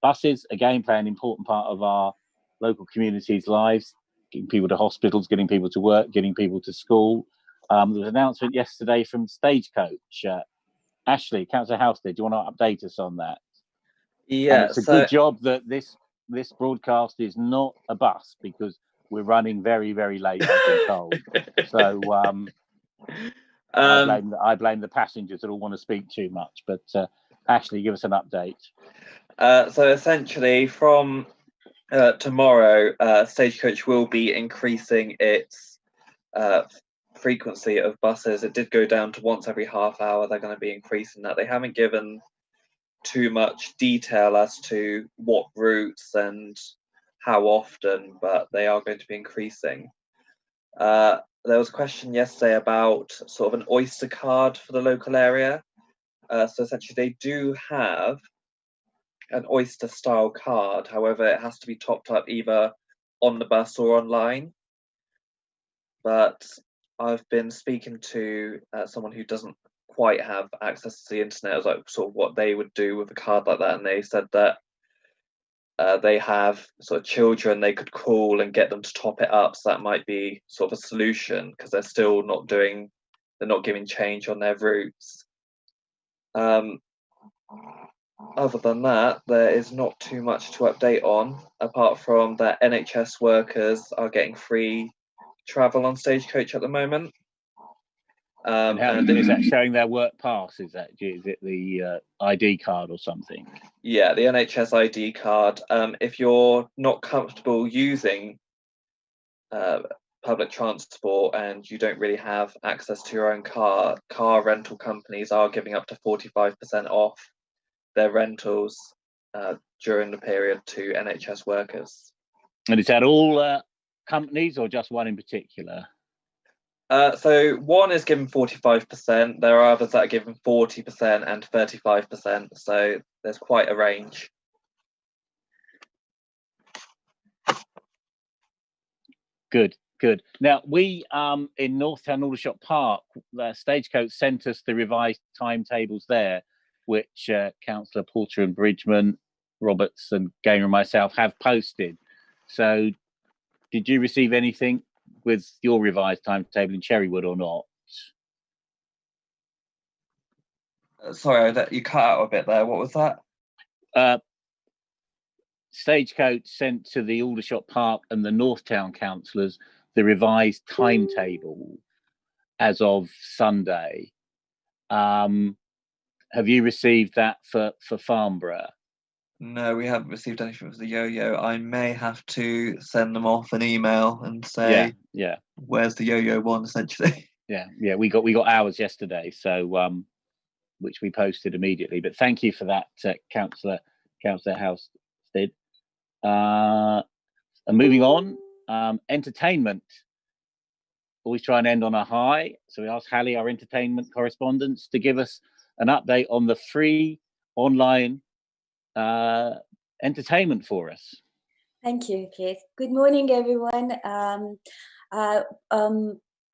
Buses again play an important part of our local communities' lives, getting people to hospitals, getting people to work, getting people to school. There was an announcement yesterday from Stagecoach. Ashley, Councillor Halstead, do you want to update us on that? Yeah, and it's a good job that this broadcast is not a bus, because we're running very, very late, I've been told. So I blame the passengers that all want to speak too much. But Ashley, give us an update. So essentially, from tomorrow, Stagecoach will be increasing its frequency of buses. It did go down to once every half hour. They're going to be increasing that. They haven't given too much detail as to what routes and how often, but they are going to be increasing. There was a question yesterday about sort of an Oyster card for the local area. So essentially, they do have an Oyster style card. However, it has to be topped up either on the bus or online. But I've been speaking to someone who doesn't quite have access to the internet, as like sort of what they would do with a card like that, and they said that they have sort of children they could call and get them to top it up. So that might be sort of a solution, because they're still they're not giving change on their routes. Other than that, there is not too much to update on, apart from that NHS workers are getting free travel on Stagecoach at the moment. And is that showing their work pass? Is it the ID card or something? Yeah, the NHS ID card. If you're not comfortable using public transport and you don't really have access to your own car rental companies are giving up to 45% off their rentals during the period to NHS workers. And is that all companies or just one in particular? So one is given 45%. There are others that are given 40% and 35%. So there's quite a range. Good. Now we in Northtown Aldershot Park, Stagecoach sent us the revised timetables there, which Councillor Porter and Bridgman, Roberts and Gaynor and myself have posted. So did you receive anything with your revised timetable in Cherrywood or not? Sorry, you cut out a bit there. What was that? Stagecoach sent to the Aldershot Park and the Northtown councillors the revised timetable as of Sunday. Have you received that for Farnborough? No, we haven't received anything for the yo-yo. I may have to send them off an email and say, yeah. Where's the yo-yo one, essentially? Yeah. We got ours yesterday, so which we posted immediately. But thank you for that, Councillor Halstead. And moving on, entertainment. Always try and end on a high. So we asked Hallie, our entertainment correspondent, to give us an update on the free online entertainment for us. Thank you, Keith. Good morning, everyone.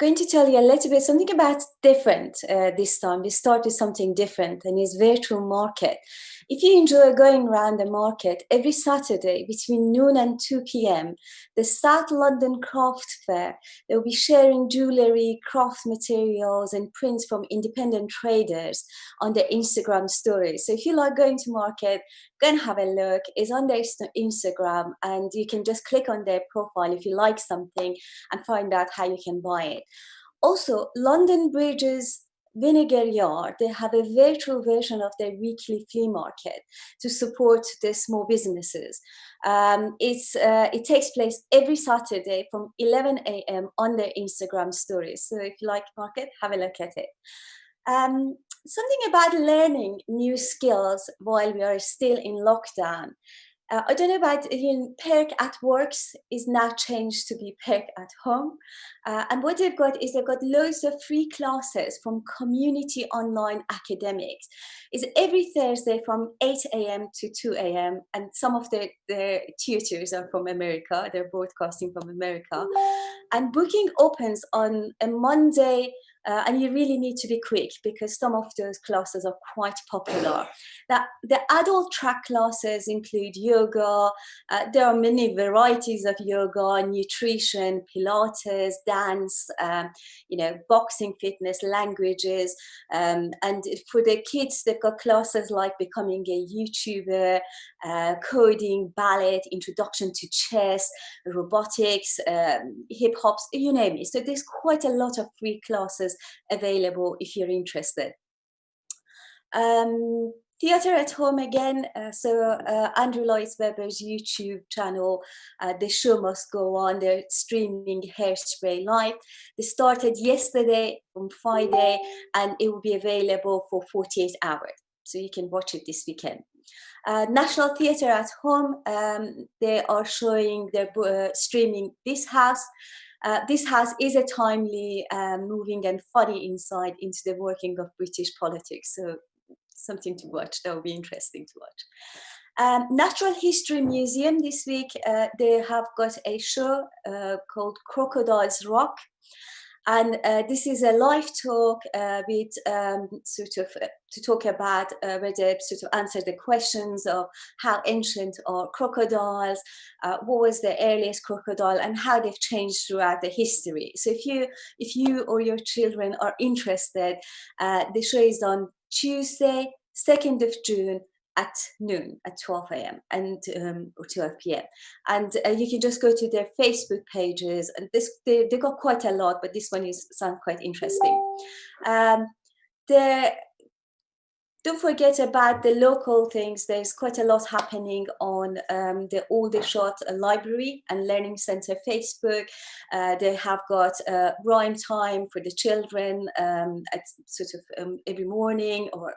going to tell you a little bit something about different this time. We started something different, and it's virtual market. If you enjoy going around the market, every Saturday between noon and 2 p.m, the South London Craft Fair, they'll be sharing jewellery, craft materials and prints from independent traders on their Instagram stories. So if you like going to market, go and have a look. It's on their Instagram, and you can just click on their profile if you like something and find out how you can buy it. Also, London Bridge's Vinegar Yard, they have a virtual version of their weekly flea market to support the small businesses. It takes place every Saturday from 11 a.m. on their Instagram stories. So if you like market, have a look at it. Something about learning new skills while we are still in lockdown. I don't know about Perk at Works is now changed to be Perk at Home. And what they've got is they've got loads of free classes from community online academics. It's every Thursday from 8 a.m. to 2 a.m. And some of the tutors are from America. They're broadcasting from America. And booking opens on a Monday. And you really need to be quick because some of those classes are quite popular. The adult track classes include yoga. There are many varieties of yoga, nutrition, Pilates, dance, boxing, fitness, languages. And for the kids, they've got classes like becoming a YouTuber, coding, ballet, introduction to chess, robotics, hip hops, you name it. So there's quite a lot of free classes available if you're interested. Theatre at Home again. So Andrew Lloyd Webber's YouTube channel, The Show Must Go On. They're streaming Hairspray live. They started yesterday on Friday, and it will be available for 48 hours. So you can watch it this weekend. National Theatre at Home, they are showing, they're streaming This House. This House is a timely, moving and funny insight into the working of British politics. So something to watch. That will be interesting to watch. Natural History Museum this week, they have got a show called Crocodiles Rock. And this is a live talk with to talk about where they sort of answer the questions of how ancient are crocodiles, what was the earliest crocodile, and how they've changed throughout the history. So if you or your children are interested, the show is on Tuesday, 2nd of June at noon, at 12 a.m. and or 12 p.m. And you can just go to their Facebook pages, and they got quite a lot, but this one sounds quite interesting. Don't forget about the local things. There's quite a lot happening on the Aldershot Library and Learning Centre Facebook. They have got rhyme time for the children at sort of every morning or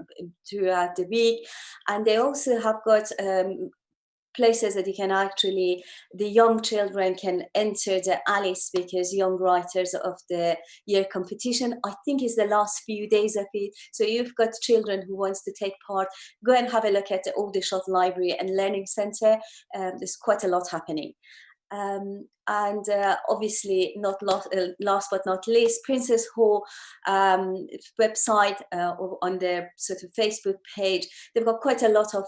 throughout the week. And they also have got places that you can actually, the young children can enter the Alice Speakers Young Writers of the Year competition. I think it's the last few days of it. So you've got children who wants to take part, go and have a look at the Aldershot Library and Learning Centre. There's quite a lot happening. And obviously, not last but not least, Princess Hall website or on their sort of Facebook page, they've got quite a lot of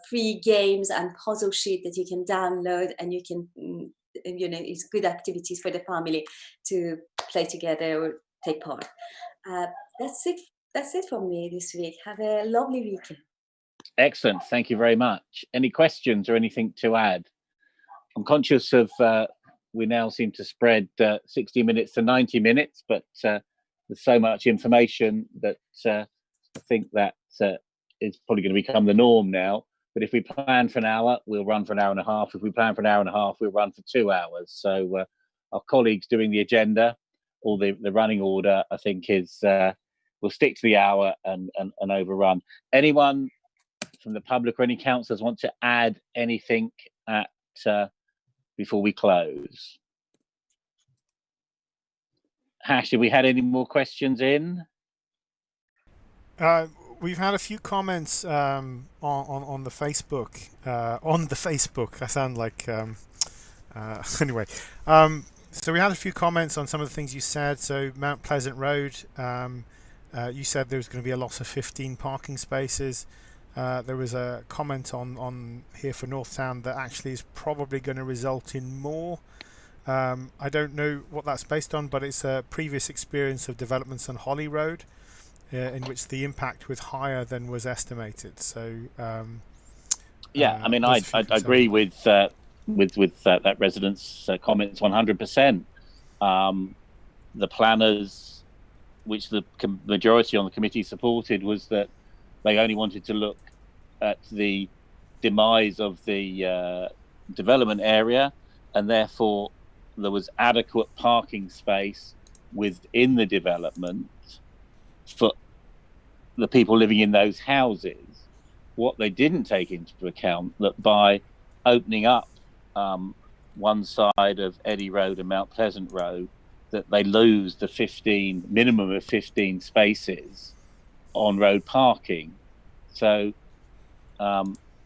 free games and puzzle sheet that you can download, and you can, it's good activities for the family to play together or take part. That's it. That's it from me this week. Have a lovely weekend. Excellent. Thank you very much. Any questions or anything to add? I'm conscious of we now seem to spread 60 minutes to 90 minutes, but there's so much information that I think that is probably going to become the norm now. But if we plan for an hour, we'll run for an hour and a half. If we plan for an hour and a half, we'll run for 2 hours. So our colleagues doing the agenda or the running order, I think, is we'll stick to the hour and overrun. Anyone from the public or any councillors want to add anything at before we close? Hash, have we had any more questions in? We've had a few comments on the Facebook. On the Facebook, I sound like anyway. So we had a few comments on some of the things you said. So Mount Pleasant Road, you said there was going to be a loss of 15 parking spaces. There was a comment on here for North Town that actually is probably going to result in more. I don't know what that's based on, but it's a previous experience of developments on Holly Road, in which the impact was higher than was estimated. So yeah, I mean, I agree with that resident's comments 100%. The planners, which the majority on the committee supported, was that they only wanted to look at the demise of the development area, and therefore there was adequate parking space within the development for the people living in those houses. What they didn't take into account, that by opening up one side of Eddy Road and Mount Pleasant Road, that they lose the minimum of 15 spaces on road parking. So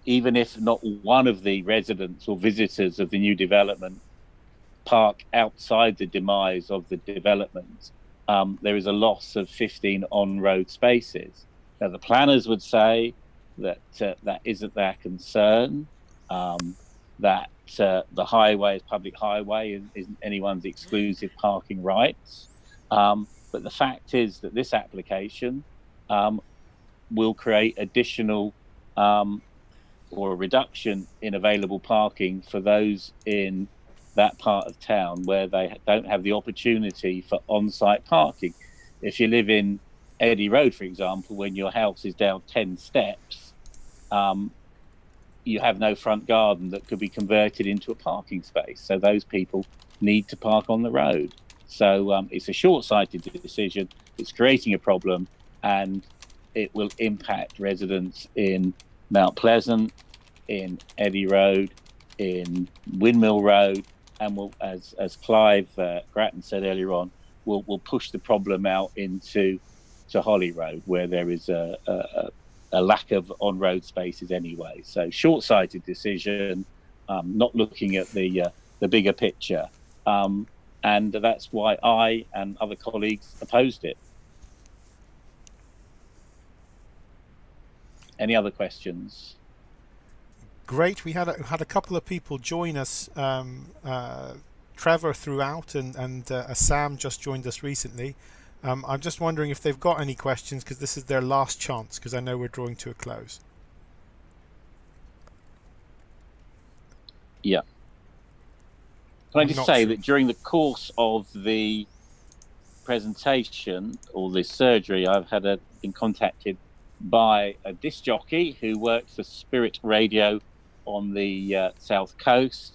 even if not one of the residents or visitors of the new development park outside the demise of the development, there is a loss of 15 on-road spaces. Now, the planners would say that that isn't their concern, that the highway is public highway, isn't anyone's exclusive parking rights. But the fact is that this application will create additional or a reduction in available parking for those in that part of town where they don't have the opportunity for on-site parking. If you live in Eddy Road, for example, when your house is down 10 steps, you have no front garden that could be converted into a parking space. So those people need to park on the road. So it's a short-sighted decision. It's creating a problem, and it will impact residents in Mount Pleasant, in Eddy Road, in Windmill Road, and will, as Clive Grattan said earlier on, will push the problem out into Holly Road, where there is a lack of on-road spaces anyway. So short-sighted decision, not looking at the bigger picture, and that's why I and other colleagues opposed it. Any other questions? Great. We had a couple of people join us. Trevor throughout, and Sam just joined us recently. I'm just wondering if they've got any questions, because this is their last chance, because I know we're drawing to a close. Yeah. Can I just say that during the course of the presentation or the surgery, I've been contacted by a disc jockey who works for Spirit Radio on the South Coast.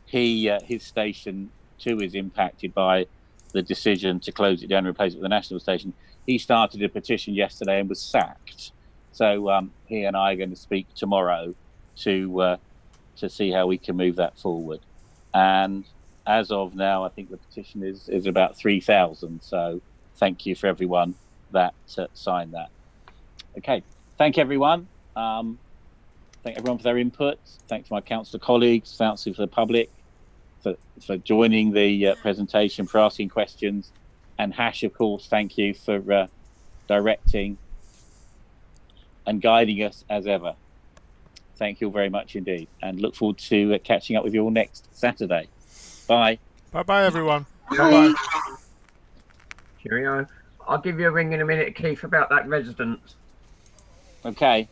His station too is impacted by the decision to close it down and replace it with a national station. He started a petition yesterday and was sacked. So he and I are going to speak tomorrow to see how we can move that forward. And as of now, I think the petition is about 3,000. So thank you for everyone that signed that. Okay, thank everyone. Thank everyone for their input. Thanks to my councillor colleagues. Thanks to the public for joining the presentation, for asking questions. And Hash, of course, thank you for directing and guiding us as ever. Thank you all very much indeed. And look forward to catching up with you all next Saturday. Bye. Bye-bye, everyone. Bye. Cheerio. I'll give you a ring in a minute, Keith, about that residence. Okay.